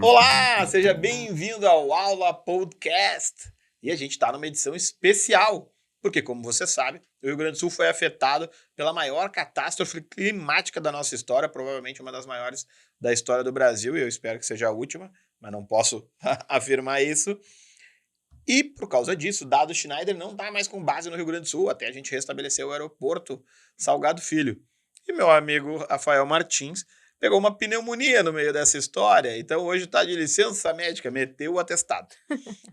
Olá, seja bem-vindo ao Aula Podcast. E a gente está numa edição especial, porque, como você sabe, o Rio Grande do Sul foi afetado pela maior catástrofe climática da nossa história, provavelmente uma das maiores da história do Brasil, e eu espero que seja a última, mas não posso afirmar isso. E, por causa disso, Dado Schneider não está mais com base no Rio Grande do Sul, até a gente restabelecer o aeroporto Salgado Filho. E meu amigo Rafael Martins pegou uma pneumonia no meio dessa história, então hoje está de licença médica, meteu o atestado.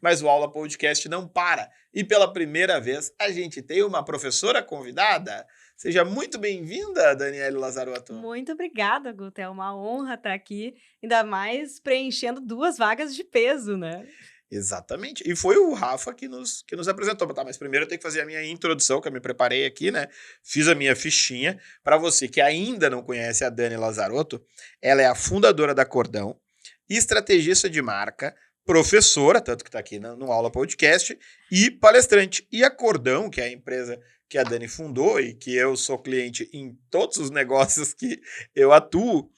Mas o Aula Podcast não para. E pela primeira vez a gente tem uma professora convidada. Seja muito bem-vinda, Daniele Lazarotto. Muito obrigada, Guto. É uma honra estar aqui, ainda mais preenchendo 2 vagas de peso, né? Exatamente. E foi o Rafa que nos apresentou. Tá, mas primeiro eu tenho que fazer a minha introdução, que eu me preparei aqui, né? Fiz a minha fichinha. Para você que ainda não conhece a Dani Lazarotto, ela é a fundadora da Cordão, estrategista de marca, professora, tanto que está aqui no Aula Podcast, e palestrante. E a Cordão, que é a empresa que a Dani fundou e que eu sou cliente em todos os negócios que eu atuo,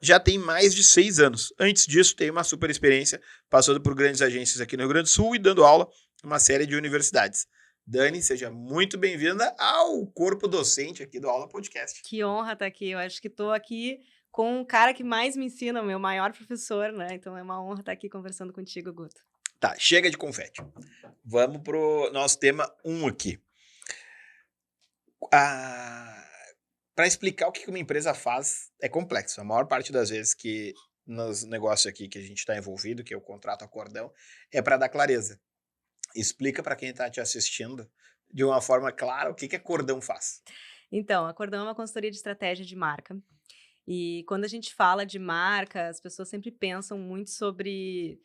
já tem mais de 6 anos. Antes disso, tem uma super experiência, passando por grandes agências aqui no Rio Grande do Sul e dando aula em uma série de universidades. Dani, seja muito bem-vinda ao corpo docente aqui do Aula Podcast. Que honra estar aqui. Eu acho que estou aqui com o cara que mais me ensina, o meu maior professor, né? Então é uma honra estar aqui conversando contigo, Guto. Tá, chega de confete. Vamos pro nosso tema 1 aqui. Para explicar o que uma empresa faz é complexo. A maior parte das vezes que nos negócios aqui que a gente está envolvido, que eu contrato a Cordão, é para dar clareza. Explica para quem está te assistindo de uma forma clara o que a Cordão faz. Então, a Cordão é uma consultoria de estratégia de marca. E quando a gente fala de marca, as pessoas sempre pensam muito sobre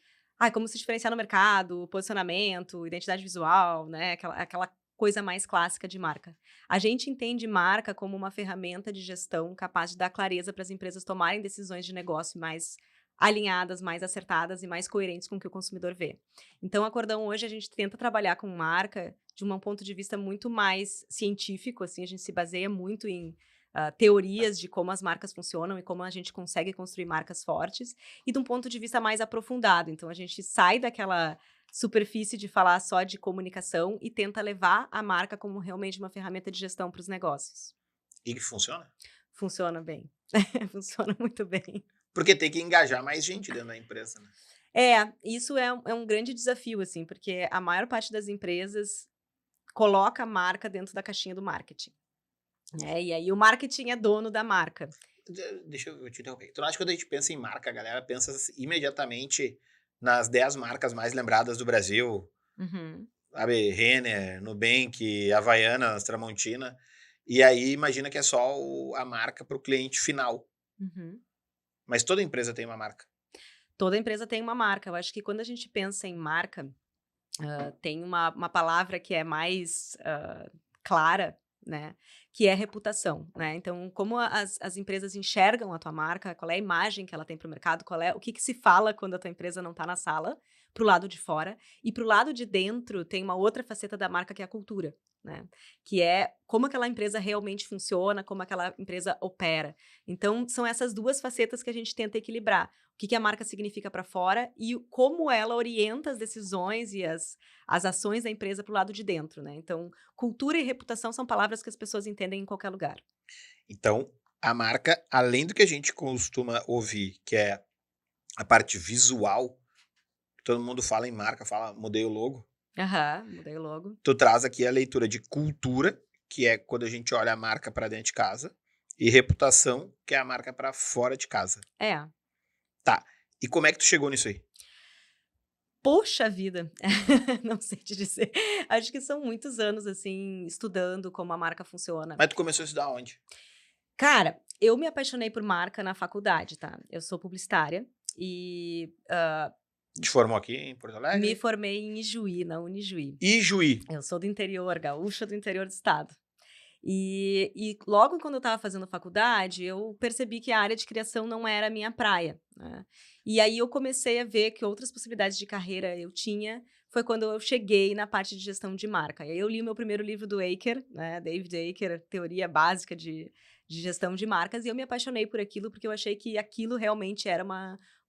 como se diferenciar no mercado, posicionamento, identidade visual, né? Aquela coisa mais clássica de marca. A gente entende marca como uma ferramenta de gestão capaz de dar clareza para as empresas tomarem decisões de negócio mais alinhadas, mais acertadas e mais coerentes com o que o consumidor vê. Então, a Cordão hoje a gente tenta trabalhar com marca de um ponto de vista muito mais científico, assim, a gente se baseia muito em teorias de como as marcas funcionam e como a gente consegue construir marcas fortes, e de um ponto de vista mais aprofundado. Então, a gente sai daquela superfície de falar só de comunicação e tenta levar a marca como realmente uma ferramenta de gestão para os negócios. E que funciona? Funciona bem. Funciona muito bem. Porque tem que engajar mais gente dentro da empresa, né? Isso é um grande desafio, assim, porque a maior parte das empresas coloca a marca dentro da caixinha do marketing. E aí o marketing é dono da marca. Deixa eu te interromper. Tu não acha que quando a gente pensa em marca, a galera pensa imediatamente nas 10 marcas mais lembradas do Brasil? Uhum. Sabe, Renner, Nubank, Havaianas, Tramontina. E aí imagina que é só a marca para o cliente final. Uhum. Mas toda empresa tem uma marca. Toda empresa tem uma marca. Eu acho que quando a gente pensa em marca, tem uma palavra que é mais clara, né? Que é reputação, né? Então, como as empresas enxergam a tua marca, qual é a imagem que ela tem para o mercado, o que se fala quando a tua empresa não está na sala, para o lado de fora. E para o lado de dentro tem uma outra faceta da marca que é a cultura, né? Que é como aquela empresa realmente funciona, como aquela empresa opera. Então, são essas 2 facetas que a gente tenta equilibrar. O que a marca significa para fora e como ela orienta as decisões e as ações da empresa para o lado de dentro, né? Então, cultura e reputação são palavras que as pessoas entendem em qualquer lugar. Então, a marca, além do que a gente costuma ouvir, que é a parte visual, todo mundo fala em marca, mudei o logo. Mudei o logo. Tu traz aqui a leitura de cultura, que é quando a gente olha a marca para dentro de casa, e reputação, que é a marca para fora de casa. Tá. E como é que tu chegou nisso aí? Poxa vida, não sei te dizer. Acho que são muitos anos, assim, estudando como a marca funciona. Mas tu começou a estudar onde? Cara, eu me apaixonei por marca na faculdade, tá? Eu sou publicitária e Te formou aqui em Porto Alegre? me formei em Ijuí, na Unijuí. Ijuí. Eu sou do interior, gaúcha do interior do estado. E logo quando eu estava fazendo faculdade, eu percebi que a área de criação não era a minha praia, né? E aí eu comecei a ver que outras possibilidades de carreira eu tinha, foi quando eu cheguei na parte de gestão de marca. E aí eu li o meu primeiro livro do Aker, né, David Aker, Teoria Básica de de gestão de marcas, e eu me apaixonei por aquilo porque eu achei que aquilo realmente era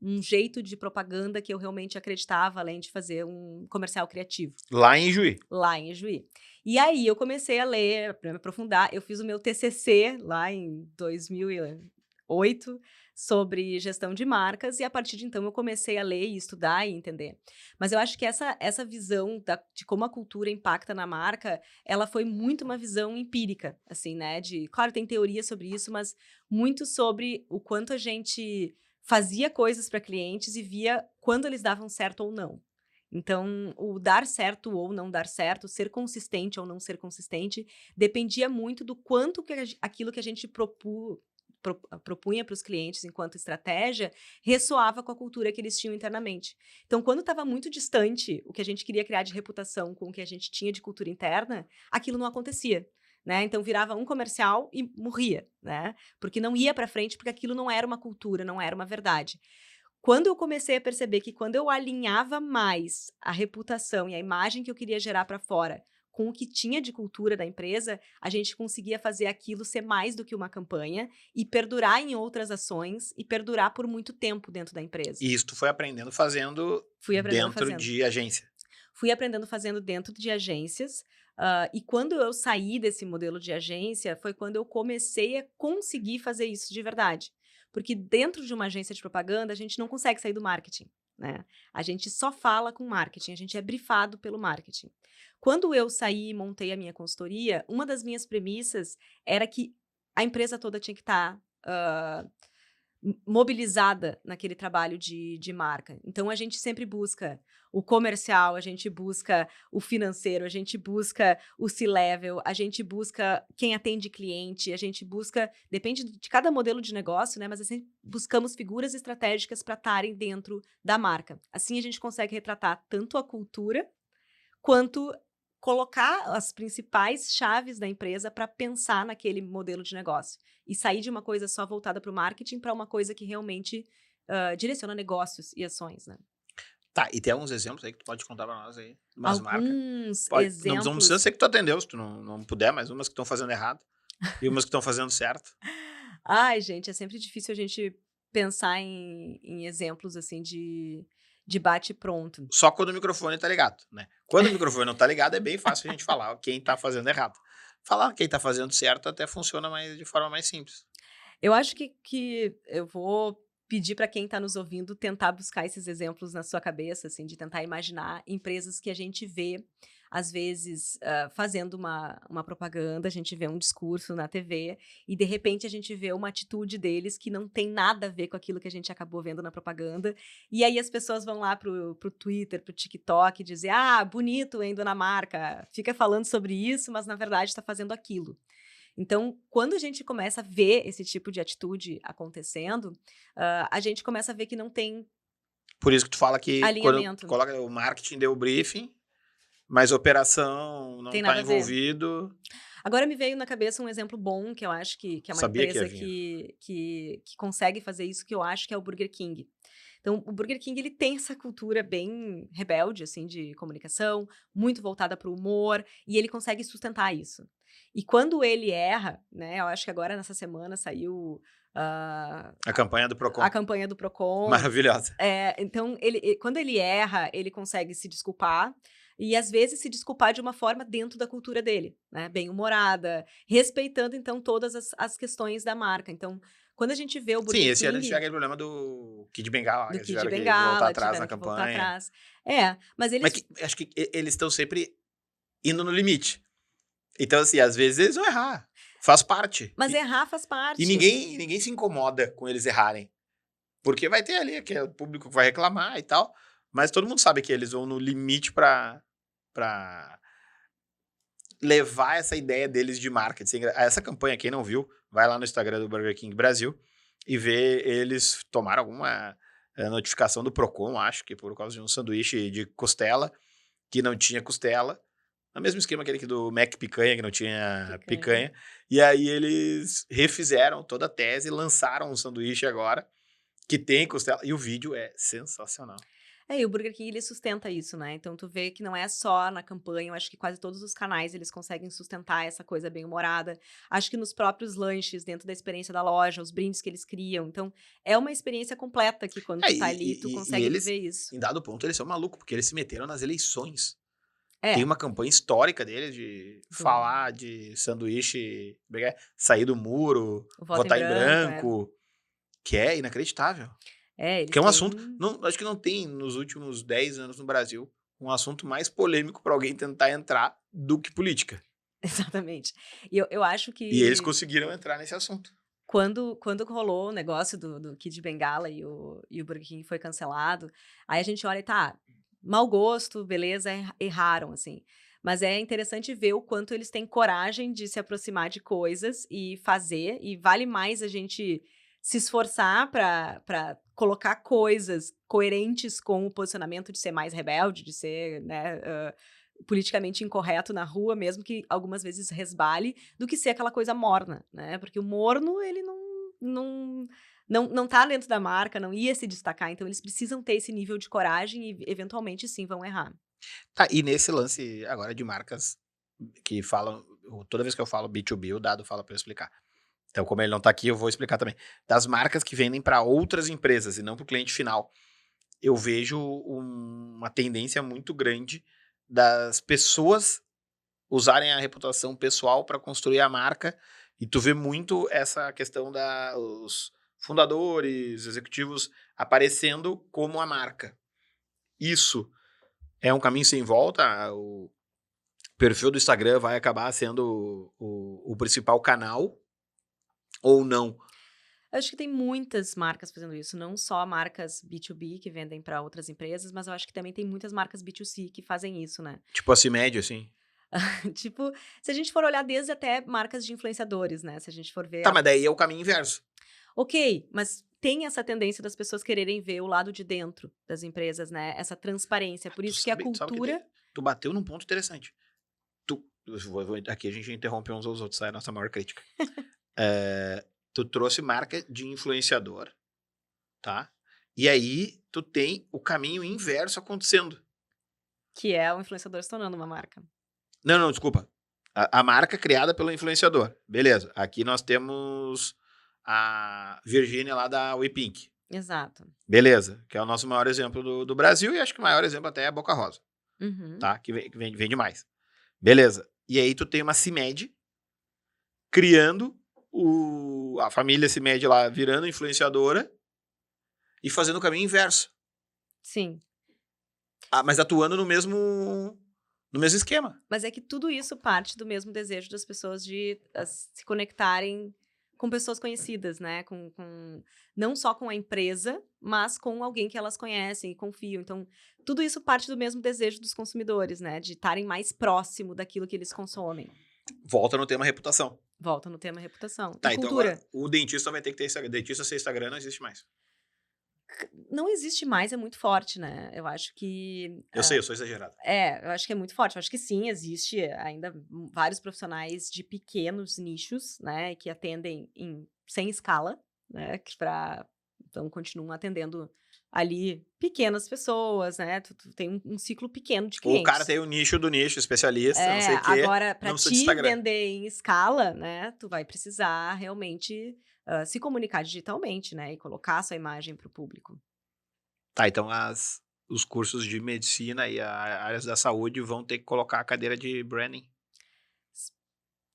um jeito de propaganda que eu realmente acreditava, além de fazer um comercial criativo. Lá em Juí. Lá em Juí. E aí eu comecei a ler, para me aprofundar, eu fiz o meu TCC lá em 2008 sobre gestão de marcas, e a partir de então eu comecei a ler e estudar e entender. Mas eu acho que essa visão de como a cultura impacta na marca, ela foi muito uma visão empírica, assim, né, claro, tem teoria sobre isso, mas muito sobre o quanto a gente fazia coisas para clientes e via quando eles davam certo ou não. Então, o dar certo ou não dar certo, ser consistente ou não ser consistente, dependia muito do quanto aquilo que a gente propunha para os clientes enquanto estratégia ressoava com a cultura que eles tinham internamente. Então, quando estava muito distante o que a gente queria criar de reputação com o que a gente tinha de cultura interna, aquilo não acontecia. Né? Então, virava um comercial e morria, né? Porque não ia para frente, porque aquilo não era uma cultura, não era uma verdade. Quando eu comecei a perceber que quando eu alinhava mais a reputação e a imagem que eu queria gerar para fora com o que tinha de cultura da empresa, a gente conseguia fazer aquilo ser mais do que uma campanha e perdurar em outras ações e perdurar por muito tempo dentro da empresa. E isso tu foi aprendendo fazendo Fui aprendendo dentro fazendo. de agência. Fui aprendendo fazendo dentro de agências, e quando eu saí desse modelo de agência, foi quando eu comecei a conseguir fazer isso de verdade. Porque dentro de uma agência de propaganda, a gente não consegue sair do marketing, né? A gente só fala com marketing, a gente é brifado pelo marketing. Quando eu saí e montei a minha consultoria, uma das minhas premissas era que a empresa toda tinha que estar mobilizada naquele trabalho de marca. Então, a gente sempre busca o comercial, a gente busca o financeiro, a gente busca o C-level, a gente busca quem atende cliente, a gente busca, depende de cada modelo de negócio, né? Mas assim, buscamos figuras estratégicas para estarem dentro da marca. Assim, a gente consegue retratar tanto a cultura quanto colocar as principais chaves da empresa para pensar naquele modelo de negócio e sair de uma coisa só voltada para o marketing para uma coisa que realmente direciona negócios e ações, né? Tá, e tem alguns exemplos aí que tu pode contar pra nós aí? Umas marcas? Alguns Pode, não exemplos. precisa ser que tu atendeu, se tu não puder, mas umas que estão fazendo errado e umas que estão fazendo certo. Ai, gente, é sempre difícil a gente pensar em exemplos assim de bate-pronto. Só quando o microfone tá ligado, né? Quando o microfone não tá ligado, é bem fácil a gente falar quem tá fazendo errado. Falar quem tá fazendo certo até funciona de forma mais simples. Eu acho que eu vou pedir para quem está nos ouvindo tentar buscar esses exemplos na sua cabeça, assim, de tentar imaginar empresas que a gente vê, às vezes, fazendo uma propaganda, a gente vê um discurso na TV e, de repente, a gente vê uma atitude deles que não tem nada a ver com aquilo que a gente acabou vendo na propaganda. E aí as pessoas vão lá pro Twitter, pro TikTok, dizer: "Ah, bonito, hein, dona marca, fica falando sobre isso, mas na verdade está fazendo aquilo". Então, quando a gente começa a ver esse tipo de atitude acontecendo, a gente começa a ver que não tem Por isso que tu fala que quando alinhamento, coloca o marketing deu o briefing, mas a operação não tem tá nada a ver. envolvido. Agora me veio na cabeça um exemplo bom, que eu acho que é uma Sabia que ia empresa vir. que consegue fazer isso, que eu acho que é o Burger King. Então, o Burger King, ele tem essa cultura bem rebelde, assim, de comunicação, muito voltada para o humor, e ele consegue sustentar isso. E quando ele erra, né, eu acho que agora nessa semana saiu A campanha do Procon. a campanha do Procon. Maravilhosa. Então, quando ele erra, ele consegue se desculpar e, às vezes, se desculpar de uma forma dentro da cultura dele, né? Bem-humorada, respeitando, então, todas as questões da marca. Então, quando a gente vê o Sim, Burger esse ano eles tiveram King aquele problema do Kid Bengala, do eles Kid tiveram que voltar Bengala, atrás na tiveram que voltar campanha. atrás. Mas Mas eles... acho que eles estão sempre indo no limite. Então, assim, às vezes eles vão errar. Faz parte. Mas errar faz E parte. ninguém se incomoda com eles errarem. Porque vai ter ali aquele público que vai reclamar e tal. Mas todo mundo sabe que eles vão no limite pra levar essa ideia deles de marketing. Essa campanha, quem não viu, vai lá no Instagram do Burger King Brasil e vê eles tomaram alguma notificação do Procon, acho que por causa de um sanduíche de costela, que não tinha costela. No mesmo esquema aquele aqui do Mac Picanha, que não tinha picanha. E aí eles refizeram toda a tese e lançaram um sanduíche agora, que tem costela. E o vídeo é sensacional. E o Burger King ele sustenta isso, né, então tu vê que não é só na campanha, eu acho que quase todos os canais eles conseguem sustentar essa coisa bem-humorada. Acho que nos próprios lanches, dentro da experiência da loja, os brindes que eles criam, então é uma experiência completa que quando É, tu tá ali, tu e consegue eles, viver isso. em dado ponto, eles são malucos, porque eles se meteram nas eleições. Tem É, uma campanha histórica deles de do falar de sanduíche, sair do muro, o voto em votar em branco, branco, que é inacreditável. eles Que é um assunto, têm não, acho que não tem nos últimos 10 anos no Brasil um assunto mais polêmico para alguém tentar entrar do que política. exatamente. E eu acho E eles que conseguiram entrar nesse assunto. quando rolou o negócio do Kid Bengala e o Burger King foi cancelado, aí a gente olha e tá, mau gosto, beleza, erraram, assim. Mas é interessante ver o quanto eles têm coragem de se aproximar de coisas e fazer, e vale mais a gente se esforçar para colocar coisas coerentes com o posicionamento de ser mais rebelde, de ser, né, politicamente incorreto na rua, mesmo que algumas vezes resbale, do que ser aquela coisa morna, né, porque o morno ele não não tá dentro da marca, não ia se destacar, então eles precisam ter esse nível de coragem e eventualmente sim vão errar. Tá, e nesse lance agora de marcas que falam, toda vez que eu falo B2B, o Dado fala para eu explicar. Então, como ele não tá aqui, eu vou explicar também. Das marcas que vendem para outras empresas e não para o cliente final, eu vejo uma tendência muito grande das pessoas usarem a reputação pessoal para construir a marca, e tu vê muito essa questão os fundadores, executivos aparecendo como a marca. Isso é um caminho sem volta. O perfil do Instagram vai acabar sendo o principal canal ou não? Eu acho que tem muitas marcas fazendo isso, não só marcas B2B que vendem para outras empresas, mas eu acho que também tem muitas marcas B2C que fazem isso, né. Tipo a CIMED, assim. Tipo, se a gente for olhar desde até marcas de influenciadores, né, se a gente for ver Tá, mas daí é o caminho inverso. ok, mas tem essa tendência das pessoas quererem ver o lado de dentro das empresas, né, essa transparência, por isso que a Tu sabe que cultura tu bateu num ponto interessante. Aqui a gente interrompe uns aos outros, é a nossa maior crítica. Tu trouxe marca de influenciador, tá? E aí tu tem o caminho inverso acontecendo. que é o influenciador se tornando uma marca. Não, não, desculpa. A marca criada pelo influenciador. Beleza. Aqui nós temos a Virgínia lá da WePink. Exato. Beleza. Que é o nosso maior exemplo do Brasil, e acho que o maior exemplo até é a Boca Rosa, Uhum. tá? Que vende mais. Beleza. E aí tu tem uma CIMED criando a família CIMED lá, virando influenciadora e fazendo o caminho inverso. Sim. Mas atuando no mesmo esquema. Mas é que tudo isso parte do mesmo desejo das pessoas de se conectarem com pessoas conhecidas, né? Não só com a empresa, mas com alguém que elas conhecem e confiam. Então, tudo isso parte do mesmo desejo dos consumidores, né? De estarem mais próximo daquilo que eles consomem. Volta no tema reputação. Volta no tema reputação. E Tá, então agora cultura. o dentista vai ter que ter Instagram. Dentista sem Instagram não existe mais. Não existe mais, é muito forte, né? Eu acho que. Eu sei, eu sou exagerado. Eu acho que é muito forte. Eu acho que sim, existe ainda vários profissionais de pequenos nichos, né, que atendem sem escala, né, então continuam atendendo ali pequenas pessoas, né, tu tem um ciclo pequeno de O cara clientes. tem o nicho do nicho, especialista, não sei o quê. Agora, Não para precisa de te Instagram. vender em escala, né, tu vai precisar realmente se comunicar digitalmente, né, e colocar a sua imagem para o público. Tá, então os cursos de medicina e áreas da saúde vão ter que colocar a cadeira de branding.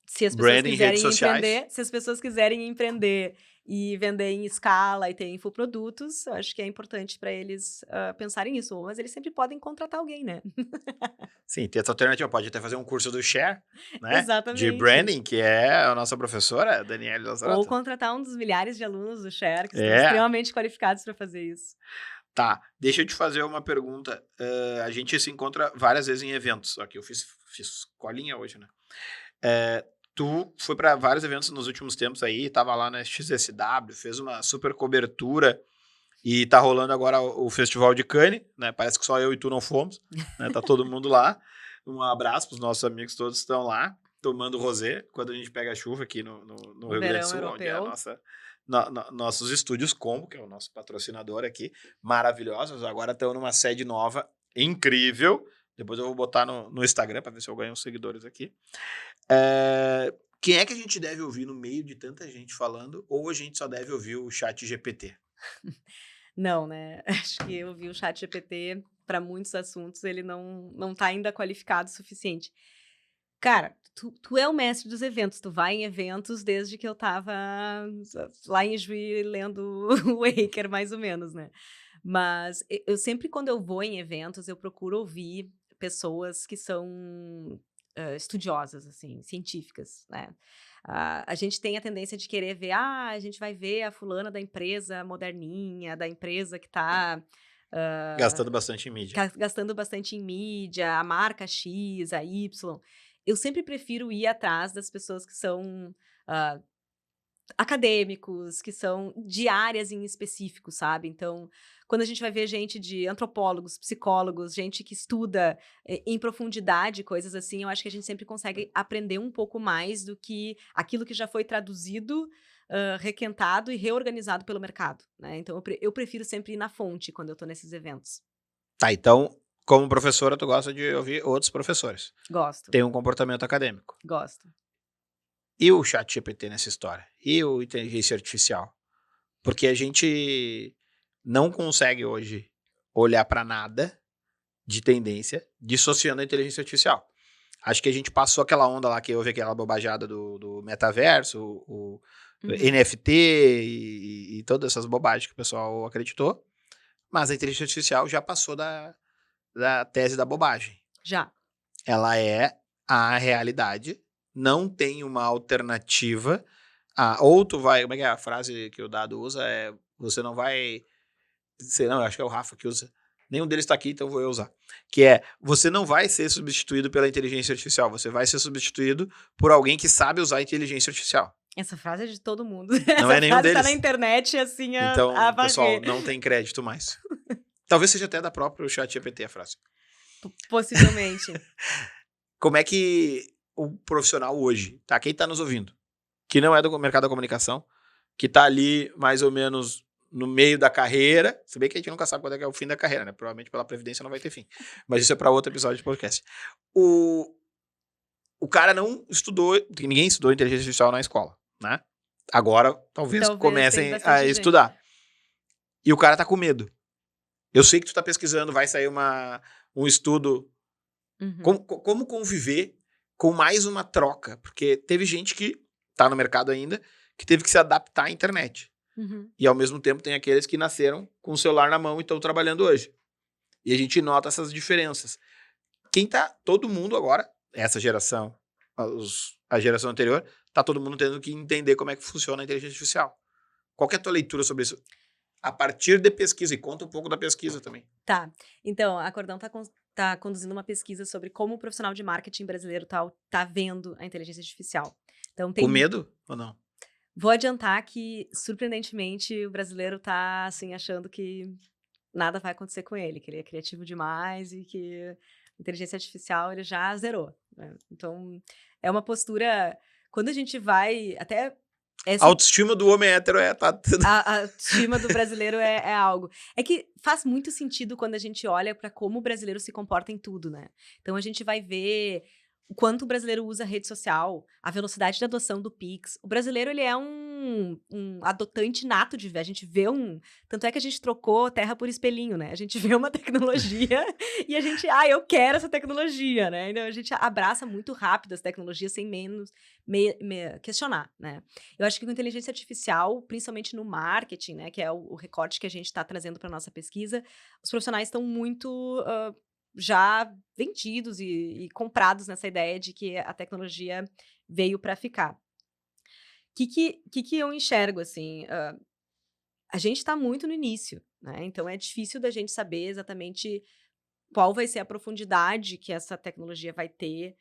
Se as pessoas Branding, redes quiserem sociais. empreender, se as pessoas quiserem empreender e vender em escala e ter infoprodutos, eu acho que é importante para eles pensarem nisso. Mas eles sempre podem contratar alguém, né? Sim, tem essa alternativa. Pode até fazer um curso do Share, né? De Exatamente. branding, que é a nossa professora, Daniela Ou Lazzarotta. contratar um dos milhares de alunos do Share, que estão É, extremamente qualificados para fazer isso. tá. Deixa eu te fazer uma pergunta. A gente se encontra várias vezes em eventos. Aqui eu fiz colinha hoje, né? Tu foi para vários eventos nos últimos tempos aí, tava lá na XSW, fez uma super cobertura e tá rolando agora o Festival de Cannes, né? Parece que só eu e tu não fomos, né? Tá todo mundo lá. Um abraço pros nossos amigos, todos estão lá tomando rosé quando a gente pega a chuva aqui no O Rio Grande do verão Sul, onde é a europeu. nossos estúdios Combo, que é o nosso patrocinador aqui, maravilhosos. Agora estão numa sede nova, incrível. Depois eu vou botar no Instagram para ver se eu ganho uns seguidores aqui. Quem é que a gente deve ouvir no meio de tanta gente falando, ou a gente só deve ouvir o chat GPT? Não, né? Acho que eu vi o chat GPT para muitos assuntos, ele não tá ainda qualificado o suficiente. Cara, tu é o mestre dos eventos, tu vai em eventos desde que eu tava lá em Juí lendo o Waker, mais ou menos, né? Mas eu sempre, quando eu vou em eventos, eu procuro ouvir pessoas que são estudiosas, assim, científicas, né? A gente tem a tendência de querer ver, a gente vai ver a fulana da empresa moderninha, da empresa que tá Gastando bastante em mídia. gastando bastante em mídia, a marca X, a Y. Eu sempre prefiro ir atrás das pessoas que são ah, acadêmicos, que são de áreas em específico, sabe? Então, quando a gente vai ver gente de antropólogos, psicólogos, gente que estuda em profundidade coisas assim, eu acho que a gente sempre consegue aprender um pouco mais do que aquilo que já foi traduzido, requentado e reorganizado pelo mercado, né? Então, eu prefiro sempre ir na fonte quando eu tô nesses eventos. Tá, então, como professora, tu gosta de ouvir outros professores. Gosto, Tem um comportamento acadêmico. gosto. E o chat GPT nessa história? E o inteligência artificial? Porque a gente não consegue hoje olhar para nada de tendência dissociando a inteligência artificial. Acho que a gente passou aquela onda lá que houve aquela bobajada do metaverso, o Uhum. NFT e todas essas bobagens que o pessoal acreditou, mas a inteligência artificial já passou da tese da bobagem. Já. Ela é a realidade, não tem uma alternativa. Ou tu vai. Como é que é a frase que o Dado usa? Você não vai. Sei não, acho que é o Rafa que usa. Nenhum deles está aqui, então vou eu usar. Que é: você não vai ser substituído pela inteligência artificial, você vai ser substituído por alguém que sabe usar a inteligência artificial. Essa frase é de todo mundo. Não Essa é nenhum frase tá na deles. internet, assim, a Então, pessoal, varrer. não tem crédito mais. Talvez seja até da própria chat GPT a frase. Possivelmente. Como é que o profissional hoje, tá? Quem tá nos ouvindo, que não é do mercado da comunicação, que tá ali mais ou menos no meio da carreira, se bem que a gente nunca sabe quando é que é o fim da carreira, né? Provavelmente pela Previdência não vai ter fim. Mas isso é para outro episódio de podcast. O cara não estudou, ninguém estudou inteligência artificial na escola, né? Agora, talvez Talvez tem comecem a bastante gente. estudar. E o cara tá com medo. Eu sei que tu tá pesquisando, vai sair um estudo. Uhum. Como conviver com mais uma troca? Porque teve gente que tá no mercado ainda, que teve que se adaptar à internet. Uhum. E ao mesmo tempo tem aqueles que nasceram com o celular na mão e estão trabalhando hoje. E a gente nota essas diferenças. Todo mundo agora, essa geração, a geração anterior, tá todo mundo tendo que entender como é que funciona a inteligência artificial. Qual que é a tua leitura sobre isso? A partir de pesquisa, e conta um pouco da pesquisa também. Tá. Então, a Cordão tá conduzindo uma pesquisa sobre como o profissional de marketing brasileiro tá vendo a inteligência artificial. Então, Com medo ou não? vou adiantar que, surpreendentemente, o brasileiro tá, assim, achando que nada vai acontecer com ele, que ele é criativo demais e que a inteligência artificial ele já zerou, né. Então, é uma postura quando a gente vai até A essa autoestima do homem hétero tá... a autoestima do brasileiro é algo. É que faz muito sentido quando a gente olha para como o brasileiro se comporta em tudo, né. Então a gente vai ver o quanto o brasileiro usa a rede social, a velocidade de adoção do Pix. O brasileiro ele é um adotante nato de ver, a gente vê tanto é que a gente trocou terra por espelhinho, né, a gente vê uma tecnologia e a gente: eu quero essa tecnologia", né, então a gente abraça muito rápido as tecnologias sem menos questionar, né. Eu acho que com inteligência artificial, principalmente no marketing, né, que é o recorte que a gente está trazendo para nossa pesquisa, os profissionais estão muito já vendidos e comprados nessa ideia de que a tecnologia veio para ficar. O que eu enxergo assim? A gente está muito no início, né? Então é difícil da gente saber exatamente qual vai ser a profundidade que essa tecnologia vai ter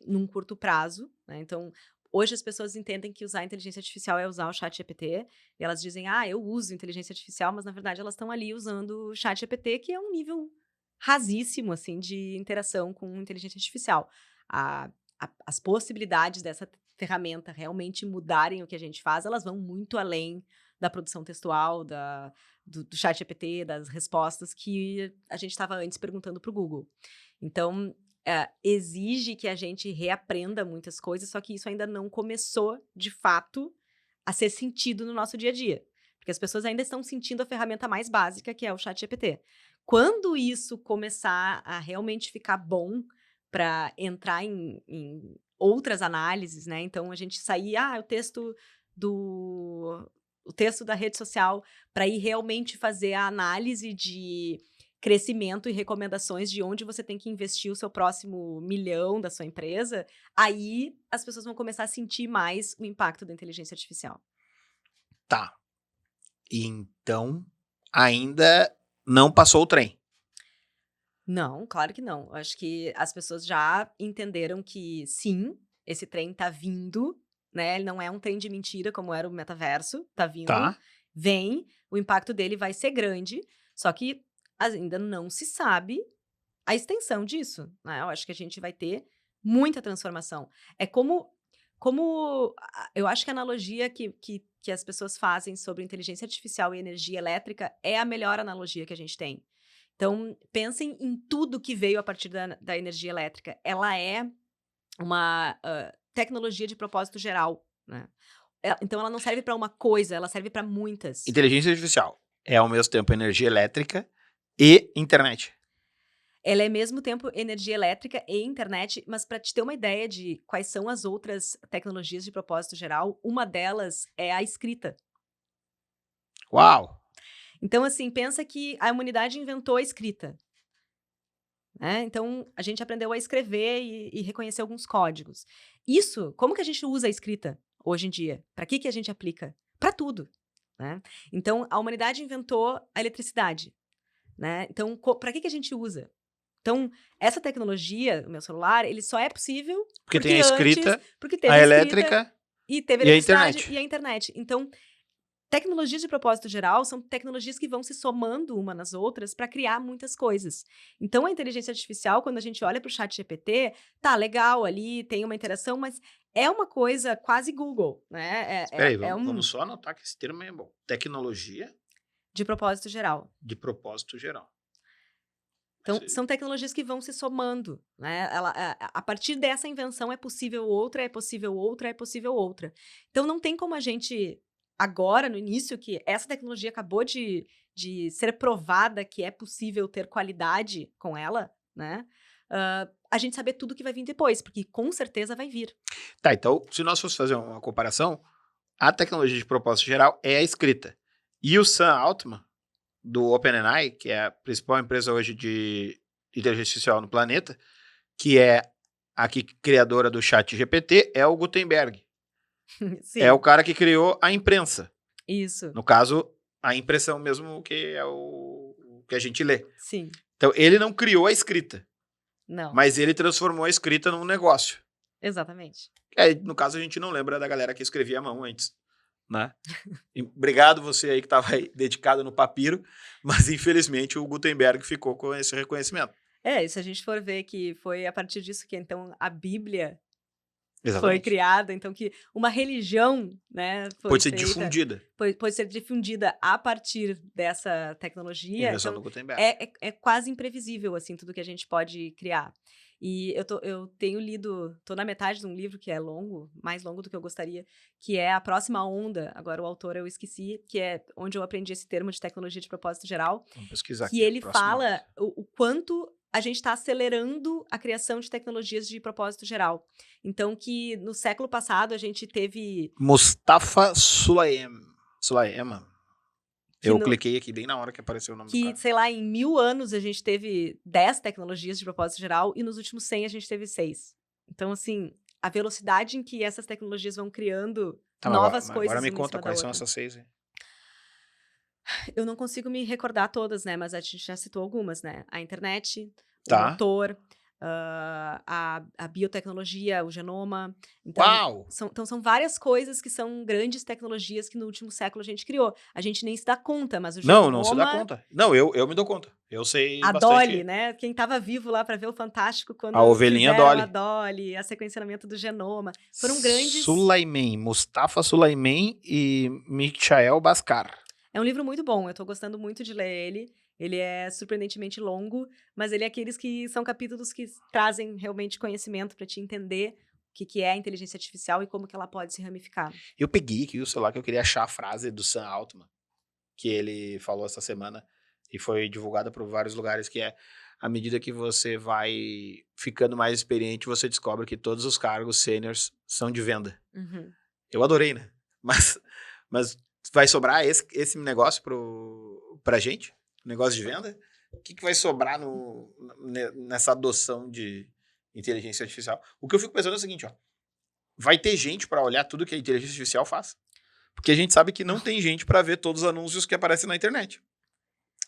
num curto prazo, né? Então, hoje as pessoas entendem que usar inteligência artificial é usar o chat GPT, e elas dizem, eu uso inteligência artificial, mas na verdade elas estão ali usando o chat GPT, que é um nível rasíssimo, assim, de interação com inteligência artificial. As possibilidades ferramenta realmente mudarem o que a gente faz, elas vão muito além da produção textual, do chat GPT, das respostas que a gente estava antes perguntando para o Google. Então, exige que a gente reaprenda muitas coisas, só que isso ainda não começou, de fato, a ser sentido no nosso dia a dia. Porque as pessoas ainda estão sentindo a ferramenta mais básica, que é o chat GPT. Quando isso começar a realmente ficar bom para entrar em outras análises, né? Então, a gente sair, o texto da rede social, para ir realmente fazer a análise de crescimento e recomendações de onde você tem que investir o seu próximo milhão da sua empresa, aí as pessoas vão começar a sentir mais o impacto da inteligência artificial. Tá. Então, ainda não passou o trem. Não, claro que não. Eu acho que as pessoas já entenderam que sim, esse trem tá vindo, né? Ele não é um trem de mentira como era o metaverso, tá vindo, Tá. vem, o impacto dele vai ser grande, só que ainda não se sabe a extensão disso, né? Eu acho que a gente vai ter muita transformação. É eu acho que a analogia que as pessoas fazem sobre inteligência artificial e energia elétrica é a melhor analogia que a gente tem. Então, pensem em tudo que veio a partir da energia elétrica. Ela é uma tecnologia de propósito geral, né? Então, ela não serve para uma coisa, ela serve para muitas. Inteligência artificial é ao mesmo tempo energia elétrica e internet. Ela é ao mesmo tempo energia elétrica e internet, mas para te ter uma ideia de quais são as outras tecnologias de propósito geral, uma delas é a escrita. Uau! Então, assim, pensa que a humanidade inventou a escrita, né? Então, a gente aprendeu a escrever e reconhecer alguns códigos. Isso, como que a gente usa a escrita hoje em dia? Para que a gente aplica? Para tudo, né? Então, a humanidade inventou a eletricidade, né? Então, para que a gente usa? Então, essa tecnologia, o meu celular, ele só é possível Porque tem a escrita, porque a teve a escrita elétrica e teve a e a eletricidade internet. e a internet. Então, tecnologias de propósito geral são tecnologias que vão se somando uma nas outras para criar muitas coisas. Então, a inteligência artificial, quando a gente olha para o chat GPT, tá legal ali, tem uma interação, mas é uma coisa quase Google, né? Espera aí, É vamos só anotar que esse termo é bom. Tecnologia de propósito geral. de propósito geral. Então, são tecnologias que vão se somando, né? A partir dessa invenção é possível outra, é possível outra, é possível outra. Então, não tem como a gente, agora, no início, que essa tecnologia acabou de ser provada que é possível ter qualidade com ela, né? A gente saber tudo que vai vir depois, porque com certeza vai vir. Tá, então, se nós fosse fazer uma comparação, a tecnologia de propósito geral é a escrita. E o Sam Altman, do OpenAI, que é a principal empresa hoje de inteligência artificial no planeta, que é a criadora do chat GPT, é o Gutenberg. Sim. É o cara que criou a imprensa. Isso. No caso, a impressão mesmo, que é o que a gente lê. Sim. Então, ele não criou a escrita. Não. Mas ele transformou a escrita num negócio. Exatamente. No caso, a gente não lembra da galera que escrevia à mão antes, né? Obrigado você aí que estava dedicado no papiro, mas infelizmente o Gutenberg ficou com esse reconhecimento. E se a gente for ver que foi a partir disso que, então, a Bíblia Exatamente. foi criada, então que uma religião, né, pode ser difundida. Pode ser difundida a partir dessa tecnologia. Invenção Então, do Gutenberg. é quase imprevisível, assim, tudo que a gente pode criar. E eu tenho lido, tô na metade de um livro que é longo, mais longo do que eu gostaria, que é A Próxima Onda, agora o autor eu esqueci, que é onde eu aprendi esse termo de tecnologia de propósito geral. Vamos pesquisar que aqui. ele fala o quanto a gente está acelerando a criação de tecnologias de propósito geral. Então, que no século passado a gente teve... Mustafa Sulayman. Eu cliquei aqui bem na hora que apareceu o nome do cara. Que, sei lá, em 1000 anos a gente teve 10 tecnologias de propósito geral e nos últimos 100 a gente teve 6. Então, assim, a velocidade em que essas tecnologias vão criando novas coisas. Agora me conta quais são essas 6 aí. Eu não consigo me recordar todas, né? Mas a gente já citou algumas, né? A internet, o Tá. motor, a biotecnologia, o genoma. Então, Uau! são várias coisas que são grandes tecnologias que no último século a gente criou. A gente nem se dá conta, mas o Não se dá genoma, conta. Não, eu me dou conta. Eu sei a Dolly, bastante. né? Quem estava vivo lá para ver o Fantástico A quando ovelhinha fizeram a Dolly. Dolly, a sequenciamento do genoma. Foram grandes. Sulaiman, Mustafa Sulaiman e Michael Bhaskar. É um livro muito bom, eu tô gostando muito de ler ele. Ele é surpreendentemente longo, mas ele é aqueles que são capítulos que trazem realmente conhecimento para te entender o que é a inteligência artificial e como que ela pode se ramificar. Eu peguei aqui o celular que eu queria achar a frase do Sam Altman, que ele falou essa semana e foi divulgada por vários lugares, que é: à medida que você vai ficando mais experiente, você descobre que todos os cargos sêniors são de venda. Uhum. Eu adorei, né? Mas vai sobrar esse negócio pra gente? Negócio de venda? O que vai sobrar nessa adoção de inteligência artificial? O que eu fico pensando é o seguinte, ó. Vai ter gente pra olhar tudo que a inteligência artificial faz? Porque a gente sabe que não tem gente pra ver todos os anúncios que aparecem na internet.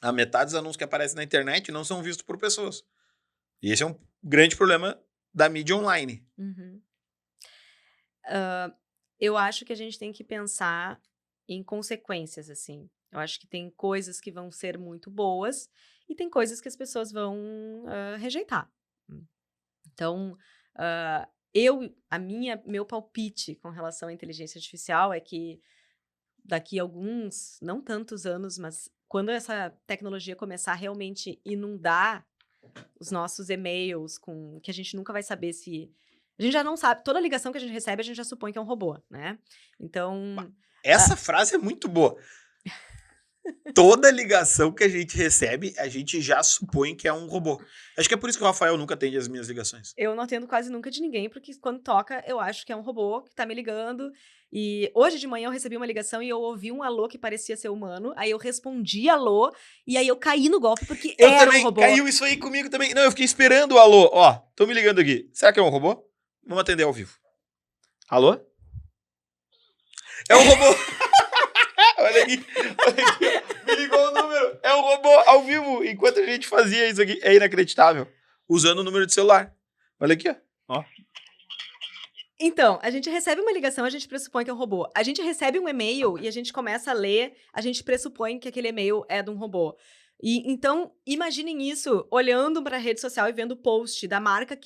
A metade dos anúncios que aparecem na internet não são vistos por pessoas. E esse é um grande problema da mídia online. Uhum. Eu acho que a gente tem que pensar em consequências, assim. Eu acho que tem coisas que vão ser muito boas e tem coisas que as pessoas vão rejeitar. Então, meu palpite com relação à inteligência artificial é que daqui a alguns, não tantos anos, mas quando essa tecnologia começar a realmente inundar os nossos e-mails com que a gente nunca vai saber se a gente já não sabe, toda ligação que a gente recebe, a gente já supõe que é um robô, né? Então, Essa frase é muito boa. Toda ligação que a gente recebe, a gente já supõe que é um robô. Acho que é por isso que o Rafael nunca atende as minhas ligações. eu não atendo quase nunca de ninguém, porque quando toca, eu acho que é um robô que tá me ligando. E hoje de manhã eu recebi uma ligação e eu ouvi um alô que parecia ser humano. Aí eu respondi alô, e aí eu caí no golpe porque Eu era um também, robô. caiu isso aí comigo também. Não, eu fiquei esperando o alô. Ó, tô me ligando aqui. Será que é um robô? Vamos atender ao vivo. Alô? É um robô. Olha aqui. Me ligou o número. É um robô ao vivo. Enquanto a gente fazia isso aqui. É inacreditável. Usando o número de celular. Olha aqui, ó. Então, a gente recebe uma ligação, a gente pressupõe que é um robô. A gente recebe um e-mail e a gente começa a ler, a gente pressupõe que aquele e-mail é de um robô. E então, imaginem isso olhando para a rede social e vendo o post da marca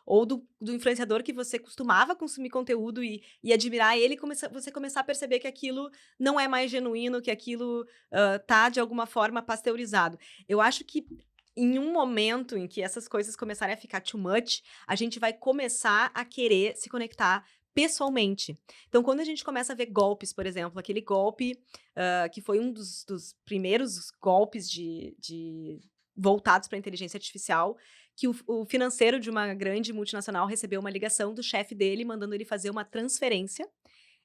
ou do influenciador que você costumava consumir conteúdo e admirar ele, você começar a perceber que aquilo não é mais genuíno, que aquilo tá de alguma forma pasteurizado. Eu acho que em um momento em que essas coisas começarem a ficar too much, a gente vai começar a querer se conectar pessoalmente. Então, quando a gente começa a ver golpes, por exemplo, aquele golpe que foi um dos primeiros golpes voltados para a inteligência artificial, que o financeiro de uma grande multinacional recebeu uma ligação do chefe dele, mandando ele fazer uma transferência.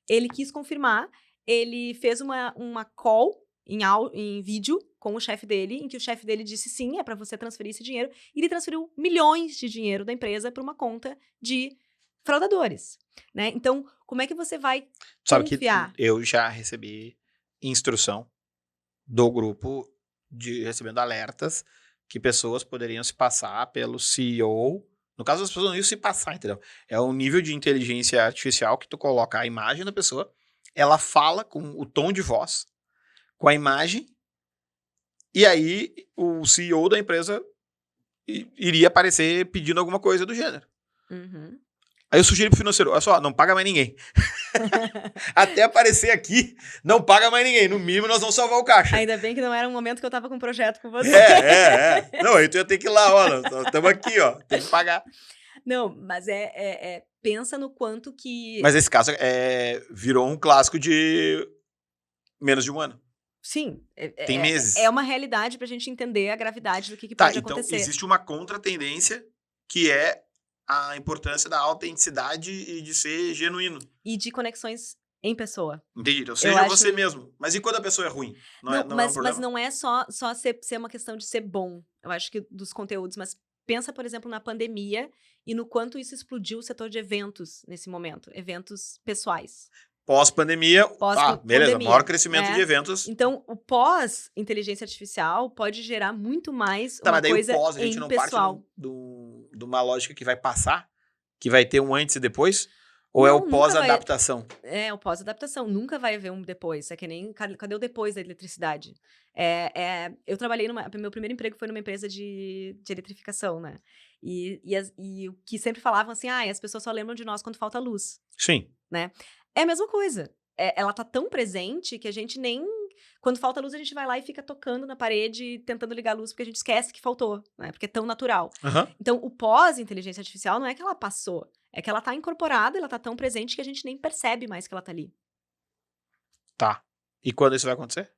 Ele quis confirmar, ele fez uma call em vídeo com o chefe dele, em que o chefe dele disse sim, é para você transferir esse dinheiro, e ele transferiu milhões de dinheiro da empresa para uma conta de fraudadores, né? Então, como é que você vai Sabe que confiar? eu já recebi instrução do grupo recebendo alertas que pessoas poderiam se passar pelo CEO. No caso, as pessoas não iam se passar, entendeu? É um nível de inteligência artificial que tu coloca a imagem da pessoa, ela fala com o tom de voz, com a imagem, e aí o CEO da empresa iria aparecer pedindo alguma coisa do gênero. Uhum. Aí eu sugeri pro financeiro, olha só, não paga mais ninguém. Até aparecer aqui, não paga mais ninguém. No mínimo, nós vamos salvar o caixa. Ainda bem que não era um momento que eu tava com um projeto com você. Não, aí tu ia ter que ir lá, ó, nós estamos aqui, ó, tem que pagar. Não, mas pensa no quanto que... Mas esse caso virou um clássico de menos de um ano. Sim, Tem meses. é uma realidade pra gente entender a gravidade do que Tá, pode então acontecer. existe uma contratendência que é a importância da autenticidade e de ser genuíno. E de conexões em pessoa. Entendi, então seja você mesmo. Mas e quando a pessoa é ruim? Não é um problema? Mas não é só ser uma questão de ser bom, eu acho que dos conteúdos, mas pensa, por exemplo, na pandemia e no quanto isso explodiu o setor de eventos nesse momento, eventos pessoais. Pós-pandemia, beleza, Pós-pandemia, maior crescimento né? de eventos. Então, o pós-inteligência artificial pode gerar muito mais Tá, uma mas daí o coisa pós, a gente não parte pessoal. de uma lógica que vai passar? Que vai ter um antes e depois? Ou é o Não, nunca vai. pós-adaptação? É, o pós-adaptação. Nunca vai haver um depois. É que nem. Cadê o depois da eletricidade? Eu trabalhei meu primeiro emprego foi numa empresa de eletrificação, né? E o que sempre falavam assim, as pessoas só lembram de nós quando falta luz, Sim. né? É a mesma coisa. Ela tá tão presente que a gente nem. Quando falta luz, a gente vai lá e fica tocando na parede, tentando ligar a luz, porque a gente esquece que faltou, né? Porque é tão natural. Aham. Então, o pós-inteligência artificial não é que ela passou, é que ela tá incorporada, ela tá tão presente que a gente nem percebe mais que ela tá ali. Tá. E quando isso vai acontecer?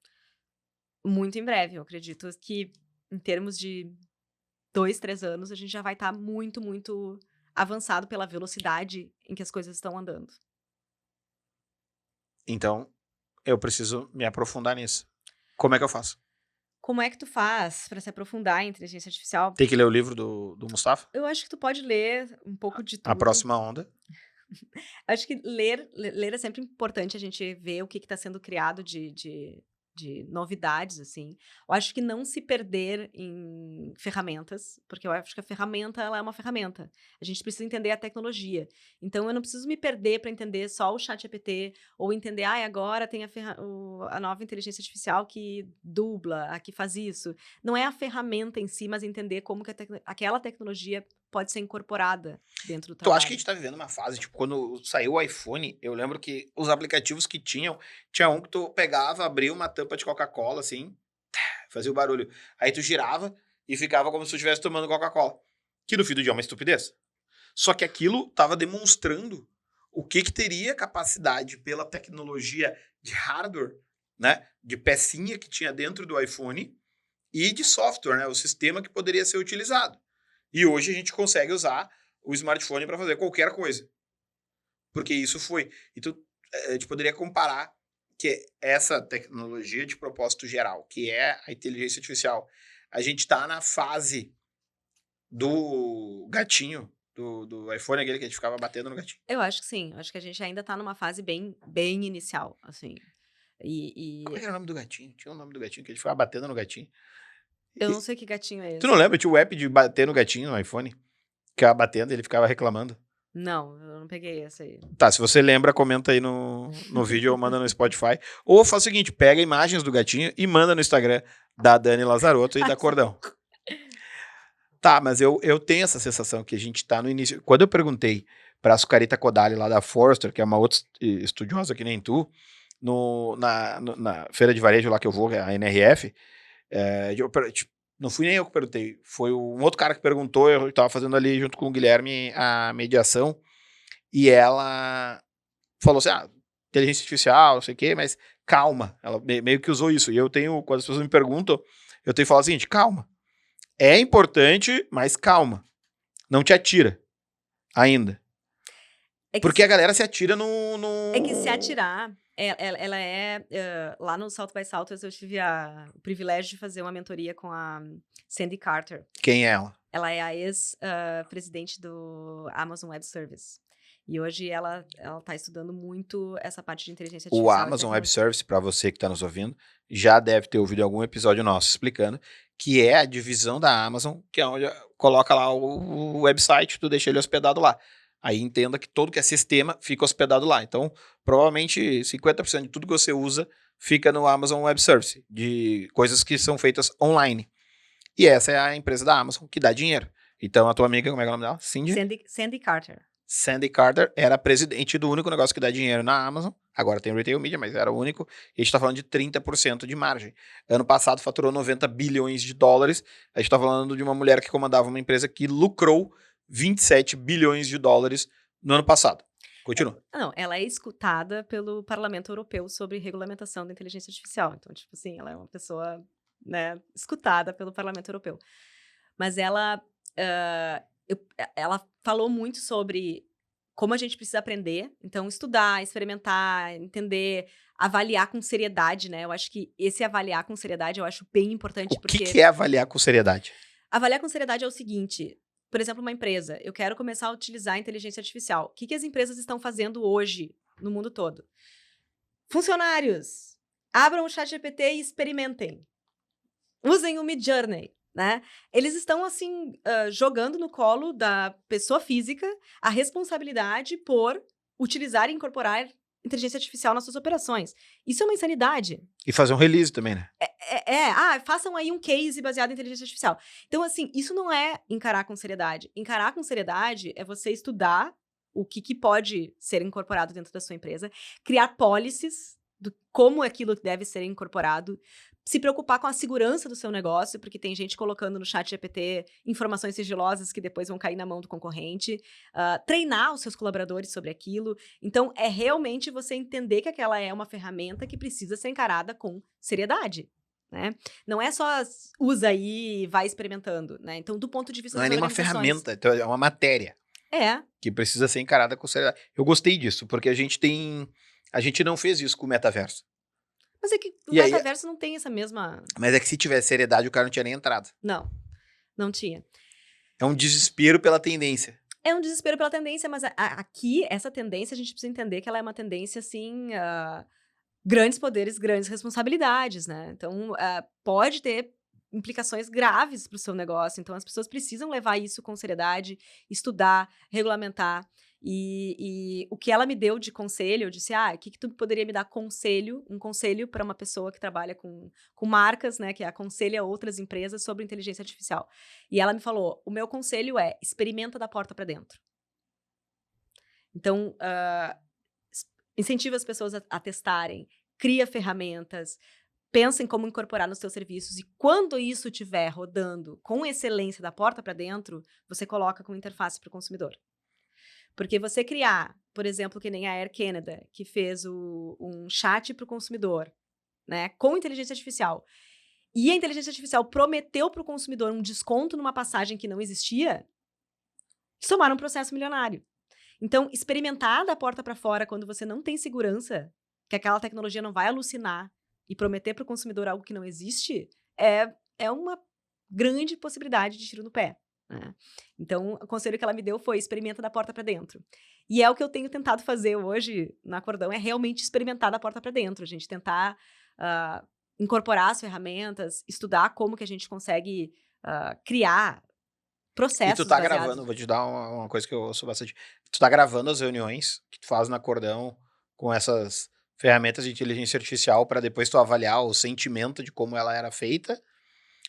Muito em breve, eu acredito que em termos de 2, 3 anos, a gente já vai estar muito, muito avançado pela velocidade em que as coisas estão andando. Então, eu preciso me aprofundar nisso. Como é que eu faço? Como é que tu faz para se aprofundar em inteligência artificial? Tem que ler o livro do Mustafa? Eu acho que tu pode ler um pouco de A tudo. próxima onda. Acho que ler é sempre importante a gente ver o que está sendo criado de novidades, assim. Eu acho que não se perder em ferramentas, porque eu acho que a ferramenta, ela é uma ferramenta. A gente precisa entender a tecnologia. Então, eu não preciso me perder para entender só o ChatGPT, ou entender, agora tem a nova inteligência artificial que dubla, a que faz isso. Não é a ferramenta em si, mas entender como que aquela tecnologia pode ser incorporada dentro do Tu acha que a trabalho. gente tá vivendo uma fase, tipo, quando saiu o iPhone, eu lembro que os aplicativos que tinha um que tu pegava, abria uma tampa de Coca-Cola, assim, fazia o barulho. Aí tu girava e ficava como se tu estivesse tomando Coca-Cola. Que no fim do dia é uma estupidez. Só que aquilo tava demonstrando o que teria capacidade pela tecnologia de hardware, né, de pecinha que tinha dentro do iPhone e de software, né, o sistema que poderia ser utilizado. E hoje a gente consegue usar o smartphone para fazer qualquer coisa. Porque isso foi. Então, a gente poderia comparar que essa tecnologia de propósito geral, que é a inteligência artificial, a gente está na fase do gatinho, do iPhone, aquele que a gente ficava batendo no gatinho. Eu acho que sim. Eu acho que a gente ainda tá numa fase bem, bem inicial, assim. Como é E que era o nome do gatinho? Tinha o nome do gatinho que a gente ficava batendo no gatinho. eu não E, sei que gatinho é tu não esse. lembra? Tinha o app de bater no gatinho no iPhone? Ficava batendo e ele ficava reclamando. Não, eu não peguei essa aí. Tá, se você lembra, comenta aí no vídeo ou manda no Spotify. Ou faz o seguinte, pega imagens do gatinho e manda no Instagram da Dani Lazarotto e da Cordão. Tá, mas eu tenho essa sensação que a gente tá no início. Quando eu perguntei pra Sucarita Kodali lá da Forrester, que é uma outra estudiosa que nem tu, na feira de varejo lá que eu vou, que é a NRF, tipo, não fui nem eu que perguntei, foi um outro cara que perguntou, eu tava fazendo ali junto com o Guilherme a mediação, e ela falou assim, inteligência artificial, não sei o quê, mas calma. Ela meio que usou isso. E eu tenho, quando as pessoas me perguntam, eu tenho que falar o seguinte, calma. É importante, mas calma. Não te atira ainda. É que, Porque a galera se atira no... é que se atirar, ela lá no South by Southwest eu tive o privilégio de fazer uma mentoria com a Sandy Carter. Quem é ela? Ela é a ex-presidente do Amazon Web Service. E hoje ela tá estudando muito essa parte de inteligência artificial. O Amazon Web Service, para você que está nos ouvindo, já deve ter ouvido algum episódio nosso explicando, que é a divisão da Amazon, que é onde coloca lá o website, tu deixa ele hospedado lá. Aí entenda que todo que é sistema fica hospedado lá. Então, provavelmente 50% de tudo que você usa fica no Amazon Web Service, de coisas que são feitas online. E essa é a empresa da Amazon que dá dinheiro. Então, a tua amiga, como é que é o nome dela? Sandy Carter. Sandy Carter era presidente do único negócio que dá dinheiro na Amazon. Agora tem Retail Media, mas era o único. E a gente está falando de 30% de margem. Ano passado faturou 90 bilhões de dólares. A gente está falando de uma mulher que comandava uma empresa que lucrou 27 bilhões de dólares no ano passado. Continua. Não, ela é escutada pelo Parlamento Europeu sobre regulamentação da inteligência artificial. Então, tipo assim, ela é uma pessoa, né, escutada pelo Parlamento Europeu. Mas ela falou muito sobre como a gente precisa aprender. Então, estudar, experimentar, entender, avaliar com seriedade, né? Eu acho que esse avaliar com seriedade eu acho bem importante. O que é avaliar com seriedade? Avaliar com seriedade é o seguinte... Por exemplo, uma empresa, eu quero começar a utilizar a inteligência artificial. O que as empresas estão fazendo hoje no mundo todo? Funcionários, abram o ChatGPT e experimentem. Usem o Midjourney, né? Eles estão, assim, jogando no colo da pessoa física a responsabilidade por utilizar e incorporar inteligência artificial nas suas operações. Isso é uma insanidade. E fazer um release também, né? Façam aí um case baseado em inteligência artificial. Então, assim, isso não é encarar com seriedade. Encarar com seriedade é você estudar o que pode ser incorporado dentro da sua empresa, criar policies do como aquilo deve ser incorporado, se preocupar com a segurança do seu negócio, porque tem gente colocando no chat GPT informações sigilosas que depois vão cair na mão do concorrente, treinar os seus colaboradores sobre aquilo. Então, é realmente você entender que aquela é uma ferramenta que precisa ser encarada com seriedade. Né? Não é só usa aí e vai experimentando. Né? Então, do ponto de vista Não das é nem uma organizações... ferramenta, então é uma matéria. Que precisa ser encarada com seriedade. Eu gostei disso, porque a gente não fez isso com o metaverso. Mas é que o metaverso não tem essa mesma... Mas é que se tivesse seriedade, o cara não tinha nem entrado. Não tinha. É um desespero pela tendência. É um desespero pela tendência, mas aqui, essa tendência, a gente precisa entender que ela é uma tendência, assim, grandes poderes, grandes responsabilidades, né? Então, pode ter implicações graves para o seu negócio. Então, as pessoas precisam levar isso com seriedade, estudar, regulamentar. E o que ela me deu de conselho, eu disse, o que tu poderia me dar um conselho para uma pessoa que trabalha com marcas, né, que aconselha outras empresas sobre inteligência artificial. E ela me falou, o meu conselho é, experimenta da porta para dentro. Então, incentiva as pessoas a testarem, cria ferramentas, pensa em como incorporar nos seus serviços e quando isso estiver rodando com excelência da porta para dentro, você coloca como interface para o consumidor. Porque você criar, por exemplo, que nem a Air Canada, que fez um chat para o consumidor, né, com inteligência artificial, e a inteligência artificial prometeu para o consumidor um desconto numa passagem que não existia, somaram um processo milionário. Então, experimentar da porta para fora quando você não tem segurança que aquela tecnologia não vai alucinar e prometer para o consumidor algo que não existe, é uma grande possibilidade de tiro no pé. Né? Então, o conselho que ela me deu foi experimenta da porta para dentro. E é o que eu tenho tentado fazer hoje na Acordão, é realmente experimentar da porta para dentro. A gente tentar incorporar as ferramentas, estudar como que a gente consegue criar processos. E tu tá gravando, vou te dar uma coisa que eu ouço bastante. Tu tá gravando as reuniões que tu faz na Acordão com essas ferramentas de inteligência artificial para depois tu avaliar o sentimento de como ela era feita.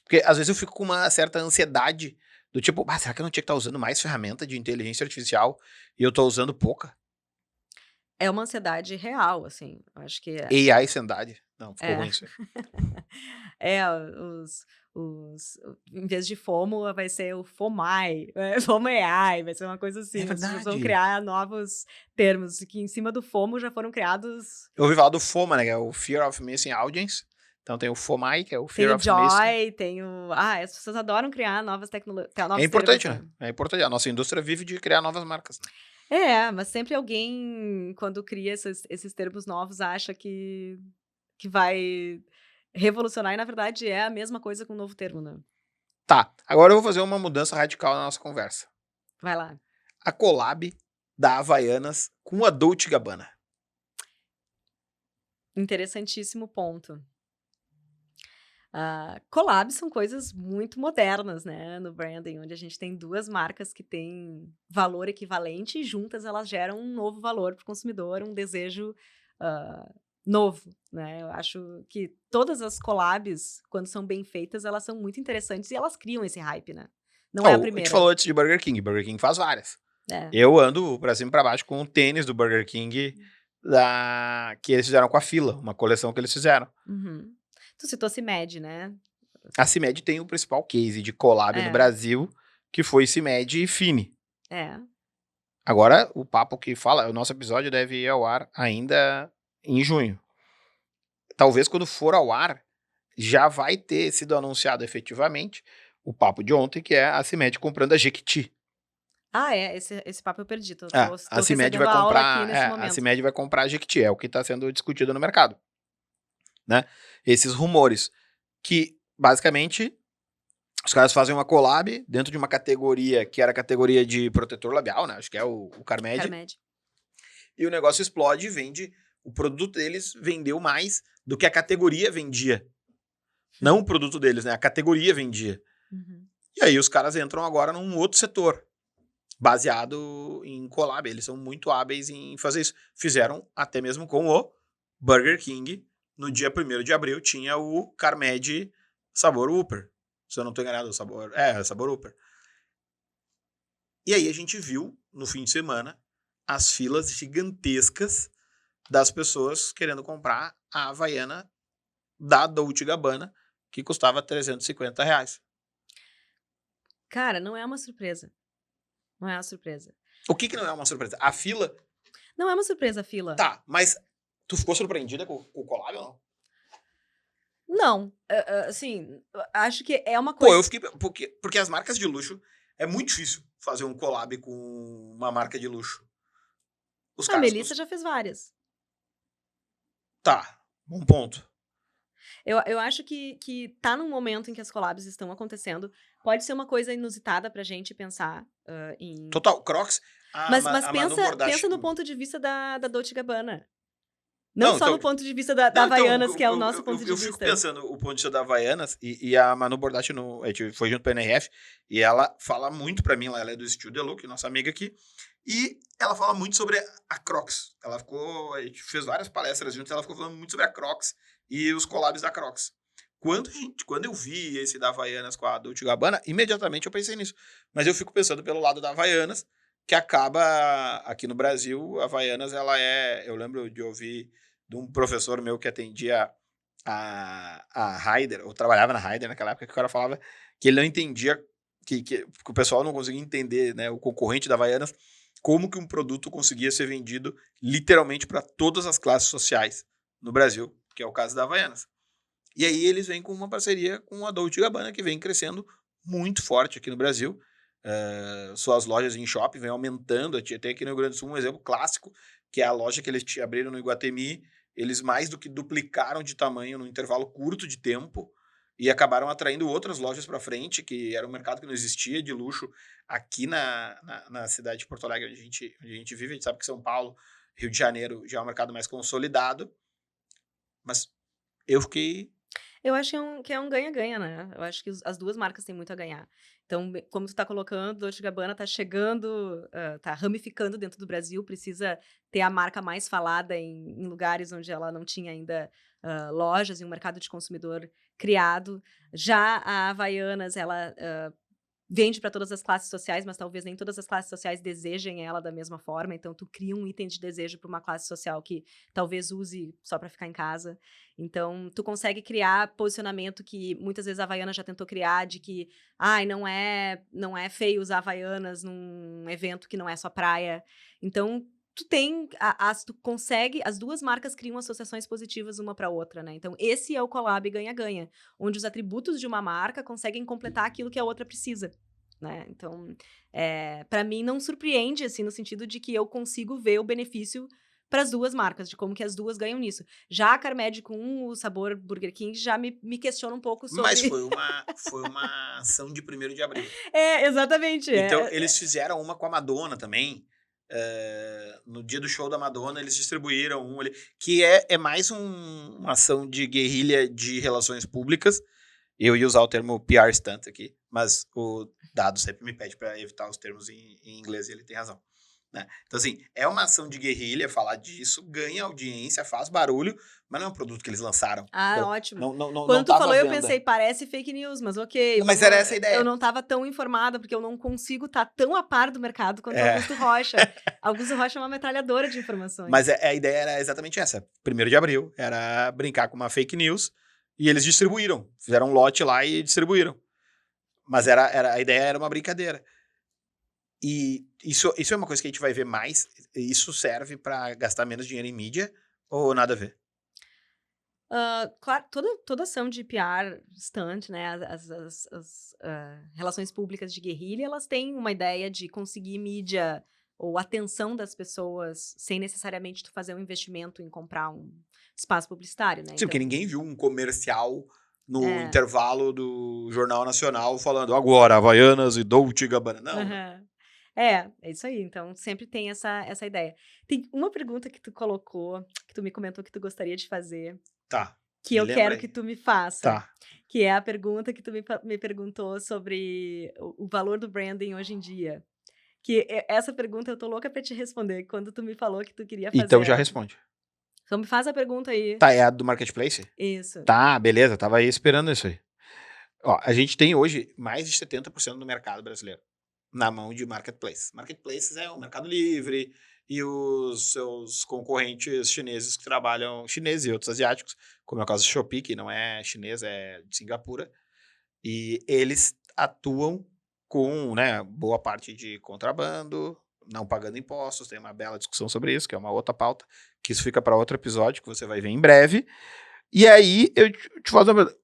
Porque às vezes eu fico com uma certa ansiedade do tipo, será que eu não tinha que estar usando mais ferramenta de inteligência artificial e eu tô usando pouca? É uma ansiedade real, assim, eu acho que... AI ansiedade. Não, ficou ruim isso aí. Em vez de FOMO, vai ser o FOMAI, FOMO AI, vai ser uma coisa assim. As pessoas vão criar novos termos, que em cima do FOMO já foram criados... Eu ouvi falar do FOMA, né, que é o Fear of Missing Audience. Então tem o FOMAI, que é o Fear of Missing. Tem o Joy, tem o... as pessoas adoram criar novas tecnologias. É importante, né? É importante. A nossa indústria vive de criar novas marcas. Mas sempre alguém, quando cria esses termos novos, acha que vai revolucionar, e na verdade é a mesma coisa com um novo termo, né? Tá, agora eu vou fazer uma mudança radical na nossa conversa. Vai lá. A collab da Havaianas com a Dolce & Gabbana. Interessantíssimo ponto. Collabs são coisas muito modernas, né, no branding, onde a gente tem duas marcas que têm valor equivalente e juntas elas geram um novo valor para o consumidor, um desejo novo, né? Eu acho que todas as collabs, quando são bem feitas, elas são muito interessantes e elas criam esse hype, né? Não é a primeira. A gente falou antes de Burger King. Burger King faz várias. Eu ando pra cima e pra baixo com um tênis do Burger King que eles fizeram com a Fila, uma coleção que eles fizeram. Uhum. Tu citou CIMED, né? A CIMED tem o principal case de collab no Brasil, que foi CIMED e Fini. Agora, o papo que fala, o nosso episódio deve ir ao ar ainda em junho. Talvez quando for ao ar, já vai ter sido anunciado efetivamente o papo de ontem, que é a CIMED comprando a Jequiti. Esse papo eu perdi. Tô a CIMED vai comprar, a CIMED vai comprar a Jequiti, é o que está sendo discutido no mercado. Né? Esses rumores que, basicamente, os caras fazem uma collab dentro de uma categoria que era a categoria de protetor labial, né? Acho que é o Carmed. E o negócio explode e vende o produto deles vendeu mais do que a categoria vendia. Não o produto deles, né? A categoria vendia. Uhum. E aí os caras entram agora num outro setor, baseado em collab. Eles são muito hábeis em fazer isso. Fizeram até mesmo com o Burger King. No dia 1º de abril tinha o Carmed Sabor Whopper. Se eu não estou enganado, o sabor... Sabor Whopper. E aí a gente viu, no fim de semana, as filas gigantescas das pessoas querendo comprar a Havaiana da Dolce & Gabbana, que custava R$350. Cara, não é uma surpresa. Não é uma surpresa. O que não é uma surpresa? A fila... Não é uma surpresa a fila. Tá, mas tu ficou surpreendida com o collab ou não? Não. Assim, acho que é uma Pô, coisa... eu fiquei... Porque as marcas de luxo, é muito difícil fazer um collab com uma marca de luxo. Os A caras... Melissa já fez várias. Tá, bom ponto. Eu acho que tá num momento em que as collabs estão acontecendo. Pode ser uma coisa inusitada pra gente pensar em... Total, Crocs... Mas a Manu Bordache... pensa no ponto de vista da Dolce & Gabbana. Não, Não só então- no ponto de vista da Não, Havaianas, que é o nosso ponto de eu vista. fico pensando o ponto de vista da Havaianas e a Manu Bordache a gente foi junto pra NRF e ela fala muito pra mim, ela é do Estúdio The Look, nossa amiga aqui, e ela fala muito sobre a Crocs. A gente fez várias palestras juntos, ela ficou falando muito sobre a Crocs e os collabs da Crocs. Quando eu vi esse da Havaianas com a Dolce & Gabbana, imediatamente eu pensei nisso. Mas eu fico pensando pelo lado da Havaianas, que acaba aqui no Brasil, a Havaianas, eu lembro de ouvir de um professor meu que atendia a Haider, ou trabalhava na Haider naquela época, que o cara falava que ele não entendia, que o pessoal não conseguia entender, né, o concorrente da Havaianas, como que um produto conseguia ser vendido literalmente para todas as classes sociais no Brasil, que é o caso da Havaianas. E aí eles vêm com uma parceria com a Dolce & Gabbana, que vem crescendo muito forte aqui no Brasil. Suas lojas em shopping vêm aumentando. Tem aqui no Rio Grande do Sul um exemplo clássico, que é a loja que eles abriram no Iguatemi. Eles mais do que duplicaram de tamanho num intervalo curto de tempo e acabaram atraindo outras lojas para frente, que era um mercado que não existia de luxo aqui na cidade de Porto Alegre, onde a gente vive. A gente sabe que São Paulo, Rio de Janeiro já é um mercado mais consolidado. Mas eu fiquei... Eu acho que é um ganha-ganha, né? Eu acho que as duas marcas têm muito a ganhar. Então, como tu tá colocando, Dolce & Gabbana tá chegando, tá ramificando dentro do Brasil, precisa ter a marca mais falada em lugares onde ela não tinha ainda lojas e um mercado de consumidor criado. Já a Havaianas, ela vende para todas as classes sociais, mas talvez nem todas as classes sociais desejem ela da mesma forma. Então, tu cria um item de desejo para uma classe social que talvez use só para ficar em casa. Então, tu consegue criar posicionamento que muitas vezes a Havaiana já tentou criar, de que não é feio usar Havaianas num evento que não é só praia. Então, tu consegue, as duas marcas criam associações positivas uma para outra, né? Então, esse é o collab ganha-ganha, onde os atributos de uma marca conseguem completar aquilo que a outra precisa, né? Então, para mim não surpreende, assim, no sentido de que eu consigo ver o benefício para as duas marcas, de como que as duas ganham nisso. Já a Carmed com o sabor Burger King já me questiona um pouco sobre... Mas foi uma ação de 1º de abril. Exatamente. Então, eles fizeram uma com a Madonna também. No dia do show da Madonna, eles distribuíram um ali, que é mais uma ação de guerrilha de relações públicas. Eu ia usar o termo PR stunt aqui, mas o Dado sempre me pede para evitar os termos em inglês e ele tem razão, né? Então, assim, é uma ação de guerrilha falar disso, ganha audiência, faz barulho, mas não é um produto que eles lançaram. Ótimo. Não Quando tu tava falou, à eu venda. pensei, parece fake news, mas ok. Mas era essa a ideia. Eu não estava tão informada, porque eu não consigo estar tão a par do mercado quanto Augusto Rocha. Augusto Rocha é uma metralhadora de informações. Mas a ideia era exatamente essa. 1º de abril era brincar com uma fake news e eles distribuíram. Fizeram um lote lá e distribuíram. Mas a ideia era uma brincadeira. E isso é uma coisa que a gente vai ver mais. Isso serve para gastar menos dinheiro em mídia ou nada a ver? Claro, toda ação de PR stunt, né, as relações públicas de guerrilha, elas têm uma ideia de conseguir mídia ou atenção das pessoas sem necessariamente tu fazer um investimento em comprar um espaço publicitário, né? Sim, porque ninguém viu um comercial no intervalo do Jornal Nacional falando agora Havaianas e Dolce & Gabbana. Não. Uhum. É isso aí. Então, sempre tem essa ideia. Tem uma pergunta que tu colocou, que tu me comentou que tu gostaria de fazer, Tá, que me eu lembra quero que aí. tu me faça, Tá. que é a pergunta que tu me perguntou sobre o valor do branding hoje em dia. Essa pergunta eu tô louca pra te responder, quando tu me falou que tu queria fazer Então já essa. responde. Então me faz a pergunta aí. Tá, é a do Marketplace? Isso. Tá, beleza, tava aí esperando isso aí. Ó, a gente tem hoje mais de 70% do mercado brasileiro na mão de marketplace. Marketplaces é o Mercado Livre e os seus concorrentes chineses que trabalham, chineses e outros asiáticos, como é o caso do Shopee, que não é chinês, é de Singapura, e eles atuam com, né, boa parte de contrabando, não pagando impostos, tem uma bela discussão sobre isso, que é uma outra pauta, que isso fica para outro episódio que você vai ver em breve. E aí, eu te faço uma pergunta.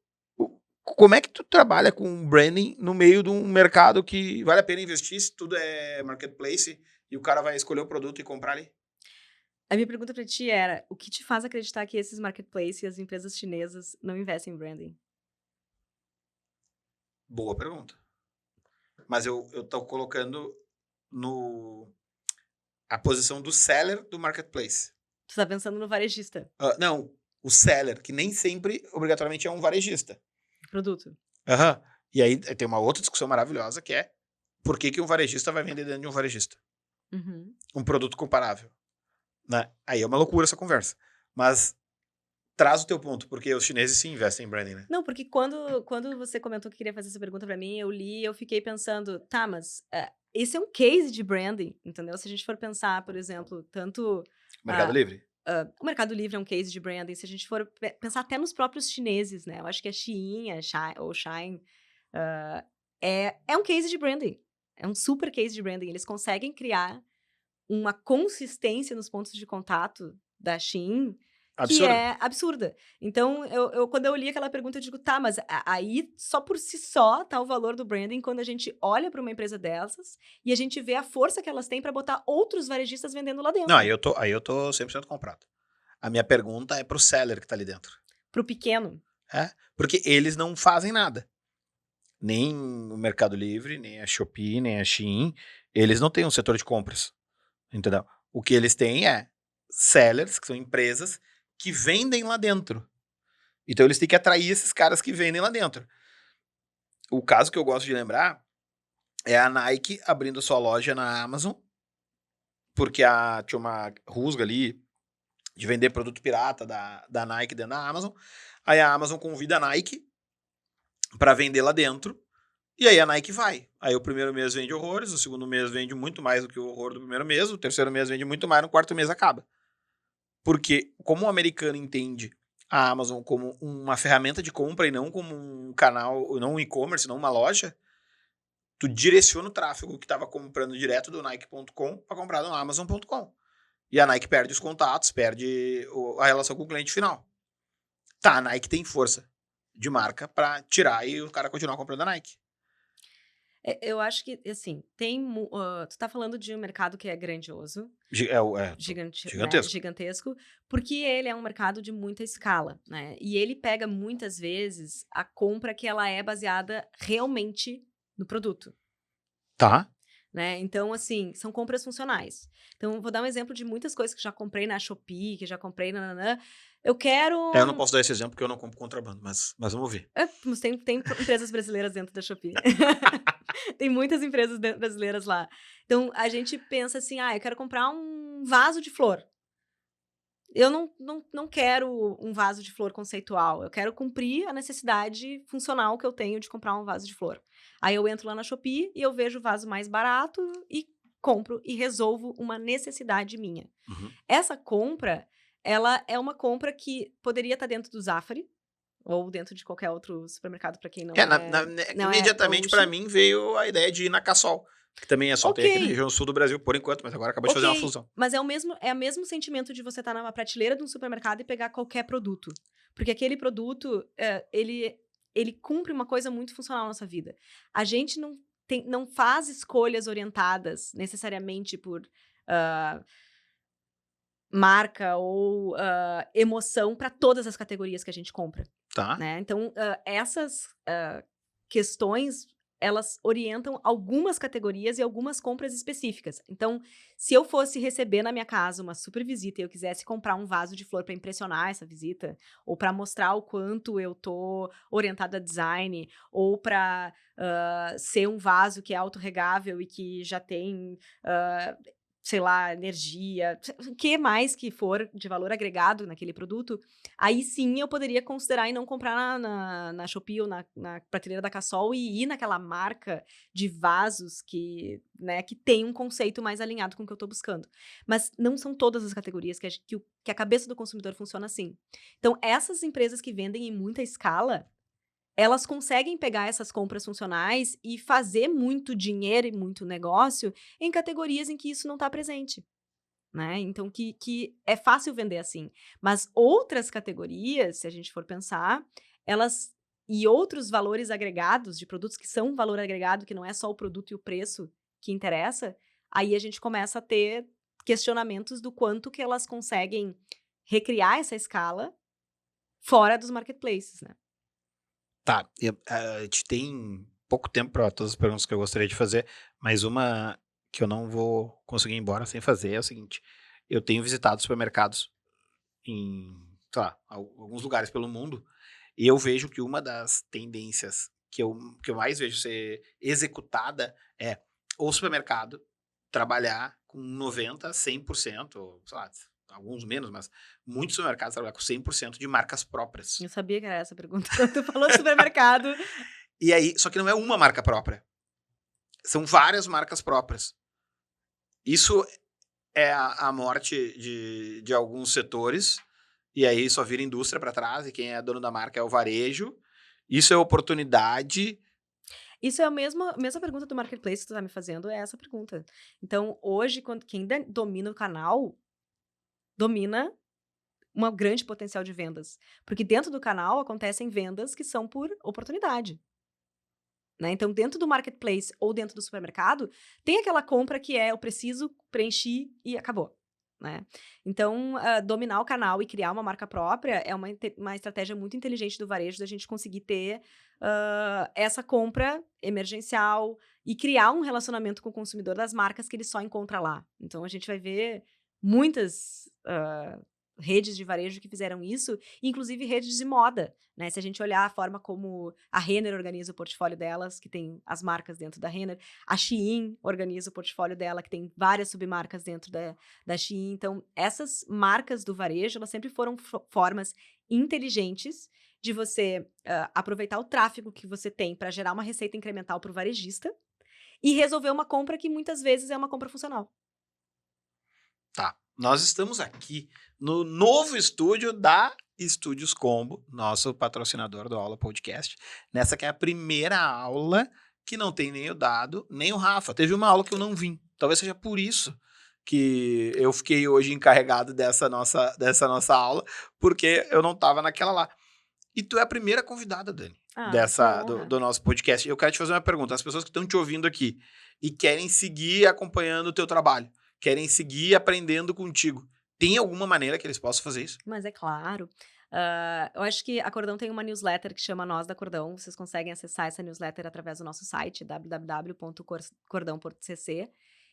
Como é que tu trabalha com branding no meio de um mercado que vale a pena investir se tudo é marketplace e o cara vai escolher o produto e comprar ali? A minha pergunta pra ti era: o que te faz acreditar que esses marketplaces e as empresas chinesas não investem em branding? Boa pergunta. Mas eu tô colocando no a posição do seller do marketplace. Tu tá pensando no varejista, Não, o seller, que nem sempre obrigatoriamente é um varejista. produto. Aham. E aí tem uma outra discussão maravilhosa que é por que um varejista vai vender dentro de um varejista? Uhum. Um produto comparável. Né? Aí é uma loucura essa conversa. Mas traz o teu ponto, porque os chineses sim investem em branding, né? Não, porque quando você comentou que queria fazer essa pergunta pra mim, eu li e eu fiquei pensando: "Tá, mas, esse é um case de branding", entendeu? Se a gente for pensar, por exemplo, tanto, Mercado Livre? o Mercado Livre é um case de branding, se a gente for pensar até nos próprios chineses, né, eu acho que a Shein, a Shai ou Shein, é um case de branding, é um super case de branding. Eles conseguem criar uma consistência nos pontos de contato da Shein que Absurdo. é absurda. Então, quando eu li aquela pergunta, eu digo: "Tá, mas aí, só por si só, tá o valor do branding quando a gente olha para uma empresa dessas e a gente vê a força que elas têm para botar outros varejistas vendendo lá Não, dentro, aí eu tô 100% comprado. A minha pergunta é pro seller que tá ali dentro. para o pequeno". É? Porque eles não fazem nada. Nem o Mercado Livre, nem a Shopee, nem a Shein, eles não têm um setor de compras. Entendeu? O que eles têm é sellers, que são empresas que vendem lá dentro. Então eles têm que atrair esses caras que vendem lá dentro. O caso que eu gosto de lembrar é a Nike abrindo sua loja na Amazon, porque tinha uma rusga ali de vender produto pirata da Nike dentro da Amazon. Aí a Amazon convida a Nike para vender lá dentro. E aí a Nike vai. Aí o primeiro mês vende horrores, o segundo mês vende muito mais do que o horror do primeiro mês, o terceiro mês vende muito mais, no quarto mês acaba. Porque como o americano entende a Amazon como uma ferramenta de compra e não como um canal, não um e-commerce, não uma loja, tu direciona o tráfego que estava comprando direto do Nike.com para comprar no Amazon.com. E a Nike perde os contatos, perde a relação com o cliente final. Tá, a Nike tem força de marca para tirar e o cara continuar comprando a Nike. Eu acho que, assim, tu tá falando de um mercado que é grandioso, né, Gigantesco. gigantesco, porque ele é um mercado de muita escala, né, e ele pega muitas vezes a compra que ela é baseada realmente no produto, Tá. né. Então, assim, são compras funcionais. Então, vou dar um exemplo de muitas coisas que já comprei na Shopee, que já comprei nã eu Eu não quero posso dar esse exemplo porque eu não compro contrabando, mas vamos ver. mas tem empresas brasileiras dentro da Shopee. Tem muitas empresas brasileiras lá. Então, a gente pensa assim: "Ah, eu quero comprar um vaso de flor". Eu não quero um vaso de flor conceitual, eu quero cumprir a necessidade funcional que eu tenho de comprar um vaso de flor. Aí eu entro lá na Shopee e eu vejo o vaso mais barato e compro e resolvo uma necessidade minha. Uhum. Essa compra, ela é uma compra que poderia estar dentro do Zafari ou dentro de qualquer outro supermercado para quem não é Imediatamente para gaúcho. mim veio a ideia de ir na Cassol, que também é só Ok, tem aqui na região sul do Brasil por enquanto, mas agora acabou de fazer uma ok, fusão. mas é o mesmo sentimento de você estar na prateleira de um supermercado e pegar qualquer produto, porque aquele produto, ele cumpre uma coisa muito funcional na nossa vida. A gente não faz escolhas orientadas necessariamente por, hã, marca ou, emoção para todas as categorias que a gente compra, Tá? né. Então, essas, questões elas orientam algumas categorias e algumas compras específicas. Então, se eu fosse receber na minha casa uma super visita e eu quisesse comprar um vaso de flor para impressionar essa visita, ou para mostrar o quanto eu tô orientada a design, ou para ser um vaso que é autorregável e que já tem, sei lá, energia, o que mais que for de valor agregado naquele produto, aí sim eu poderia considerar e não comprar na Shopee ou na prateleira da Cassol e ir naquela marca de vasos que, né, que tem um conceito mais alinhado com o que eu tô buscando. Mas não são todas as categorias que a cabeça do consumidor funciona assim. Então, essas empresas que vendem em muita escala, elas conseguem pegar essas compras funcionais e fazer muito dinheiro e muito negócio em categorias em que isso não está presente, né. Então que é fácil vender assim. Mas outras categorias, se a gente for pensar, elas e outros valores agregados de produtos que são um valor agregado, que não é só o produto e o preço que interessa, aí a gente começa a ter questionamentos do quanto que elas conseguem recriar essa escala fora dos marketplaces, né. Tá, a gente tem pouco tempo para todas as perguntas que eu gostaria de fazer, mas uma que eu não vou conseguir ir embora sem fazer é o seguinte: eu tenho visitado supermercados em, sei lá, alguns lugares pelo mundo, e eu vejo que uma das tendências que eu mais vejo ser executada é o supermercado trabalhar com 90, 100%, ou, sei lá, alguns menos, mas muitos supermercados trabalhar com 100% de marcas próprias. Eu sabia que era essa a pergunta. Quando tu falou supermercado. E aí, só que não é uma marca própria, são várias marcas próprias. Isso é a morte de alguns setores, e aí só vira indústria para trás, e quem é dono da marca é o varejo. Isso é oportunidade. Isso é a mesma pergunta do marketplace que tu tá me fazendo, é essa pergunta. Então, hoje, quando quem domina o canal, domina uma grande potencial de vendas. Porque dentro do canal acontecem vendas que são por oportunidade, né. Então, dentro do marketplace ou dentro do supermercado, tem aquela compra que é: "Eu preciso, preenchi e acabou", né. Então, dominar o canal e criar uma marca própria é uma estratégia muito inteligente do varejo da gente conseguir ter, essa compra emergencial e criar um relacionamento com o consumidor das marcas que ele só encontra lá. Então a gente vai ver muitas, redes de varejo que fizeram isso, inclusive redes de moda, né. Se a gente olhar a forma como a Renner organiza o portfólio delas, que tem as marcas dentro da Renner, a Shein organiza o portfólio dela, que tem várias submarcas dentro da Shein. Então, essas marcas do varejo, elas sempre foram formas inteligentes de você, aproveitar o tráfego que você tem para gerar uma receita incremental para o varejista e resolver uma compra que muitas vezes é uma compra funcional. Tá, nós estamos aqui no novo estúdio da Estúdios Combo, nosso patrocinador do Aula Podcast. Nessa que é a primeira aula que não tem nem o Dado, nem o Rafa. Teve uma aula que eu não vim. Talvez seja por isso que eu fiquei hoje encarregado dessa nossa aula, porque eu não estava naquela lá. E tu é a primeira convidada, Dani, Ah, que honra. do nosso podcast. Eu quero te fazer uma pergunta. As pessoas que estão te ouvindo aqui e querem seguir acompanhando o teu trabalho, querem seguir aprendendo contigo, tem alguma maneira que eles possam fazer isso? Mas é claro. Eu acho que a Cordão tem uma newsletter que chama Nós da Cordão. Vocês conseguem acessar essa newsletter através do nosso site, www.cordão.cc.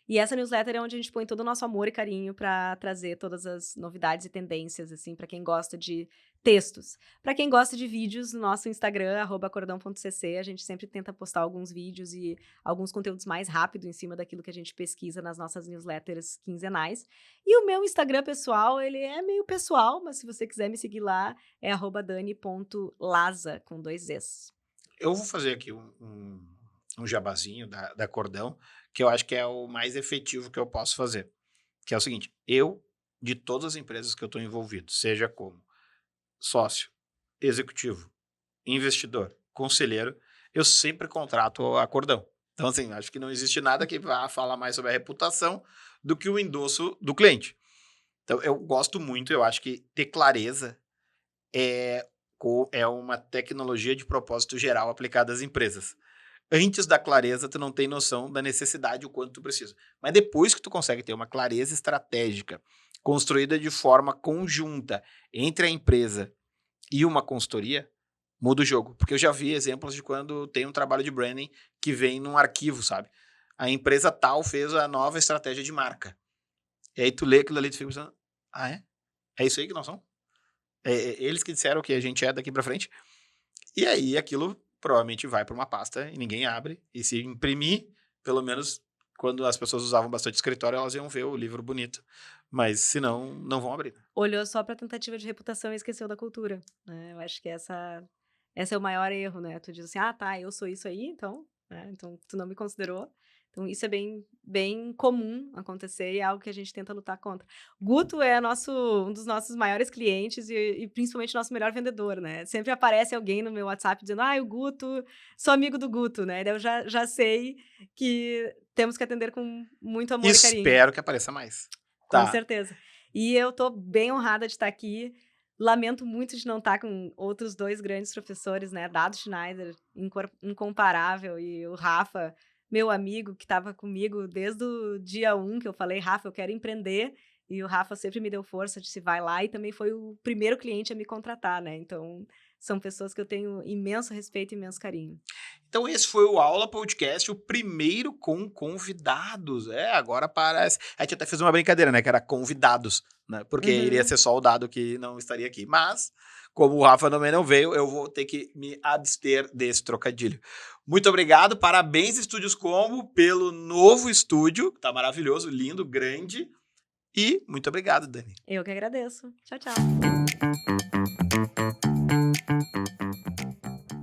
E essa newsletter é onde a gente põe todo o nosso amor e carinho para trazer todas as novidades e tendências, assim, para quem gosta de textos. Para quem gosta de vídeos, no nosso Instagram, @cordão.cc, a gente sempre tenta postar alguns vídeos e alguns conteúdos mais rápido em cima daquilo que a gente pesquisa nas nossas newsletters quinzenais. E o meu Instagram pessoal, ele é meio pessoal, mas se você quiser me seguir lá, é @dani.laza, com 2 Zs. Eu vou fazer aqui um jabazinho da Cordão, que eu acho que é o mais efetivo que eu posso fazer. Que é o seguinte: de todas as empresas que eu estou envolvido, seja como sócio, executivo, investidor, conselheiro, eu sempre contrato a Cordão. Então, assim, acho que não existe nada que vá falar mais sobre a reputação do que o endosso do cliente. Então, eu gosto muito, eu acho que ter clareza é, é uma tecnologia de propósito geral aplicada às empresas. Antes da clareza, tu não tem noção da necessidade, o quanto tu precisa. Mas depois que tu consegue ter uma clareza estratégica, construída de forma conjunta entre a empresa e uma consultoria, Muda o jogo. Porque eu já vi exemplos de quando tem um trabalho de branding que vem num arquivo, sabe? A empresa tal fez a nova estratégia de marca. E aí tu lê aquilo ali e tu fica pensando, ah, é? É isso aí que nós somos? Eles que disseram que a gente é daqui pra frente. E aí aquilo provavelmente vai para uma pasta e ninguém abre. E se imprimir, pelo menos quando as pessoas usavam bastante escritório, elas iam ver o livro bonito. Mas se não, não vão abrir. Olhou só pra tentativa de reputação e esqueceu da cultura, né. Eu acho que esse é o maior erro, né. Tu diz assim: "Ah, tá, eu sou isso aí, então, né, então tu não me considerou". Então isso é bem comum acontecer e é algo que a gente tenta lutar contra. Guto é um dos nossos maiores clientes e principalmente nosso melhor vendedor, né. Sempre aparece alguém no meu WhatsApp dizendo: "Ai, o Guto, sou amigo do Guto", né. Daí eu já sei que temos que atender com muito amor e carinho. Espero que apareça mais. Com Tá. certeza. E eu tô bem honrada de estar aqui. Lamento muito de não estar com outros 2 grandes professores, né, Dado Schneider, incomparável, e o Rafa, meu amigo, que estava comigo desde o dia 1 que eu falei: "Rafa, eu quero empreender", e o Rafa sempre me deu força, disse: "Vai lá", e também foi o primeiro cliente a me contratar, né, então são pessoas que eu tenho imenso respeito e imenso carinho. Então esse foi o Aula Podcast, o primeiro com convidados. Agora parece. A gente até fez uma brincadeira, né? Que era convidados, né? Porque iria Uhum. ser só o Dado que não estaria aqui. Mas, como o Rafa também não veio, eu vou ter que me abster desse trocadilho. Muito obrigado, parabéns Estúdios Combo pelo novo estúdio. Tá maravilhoso, lindo, grande. E muito obrigado, Dani. Eu que agradeço. Tchau, tchau.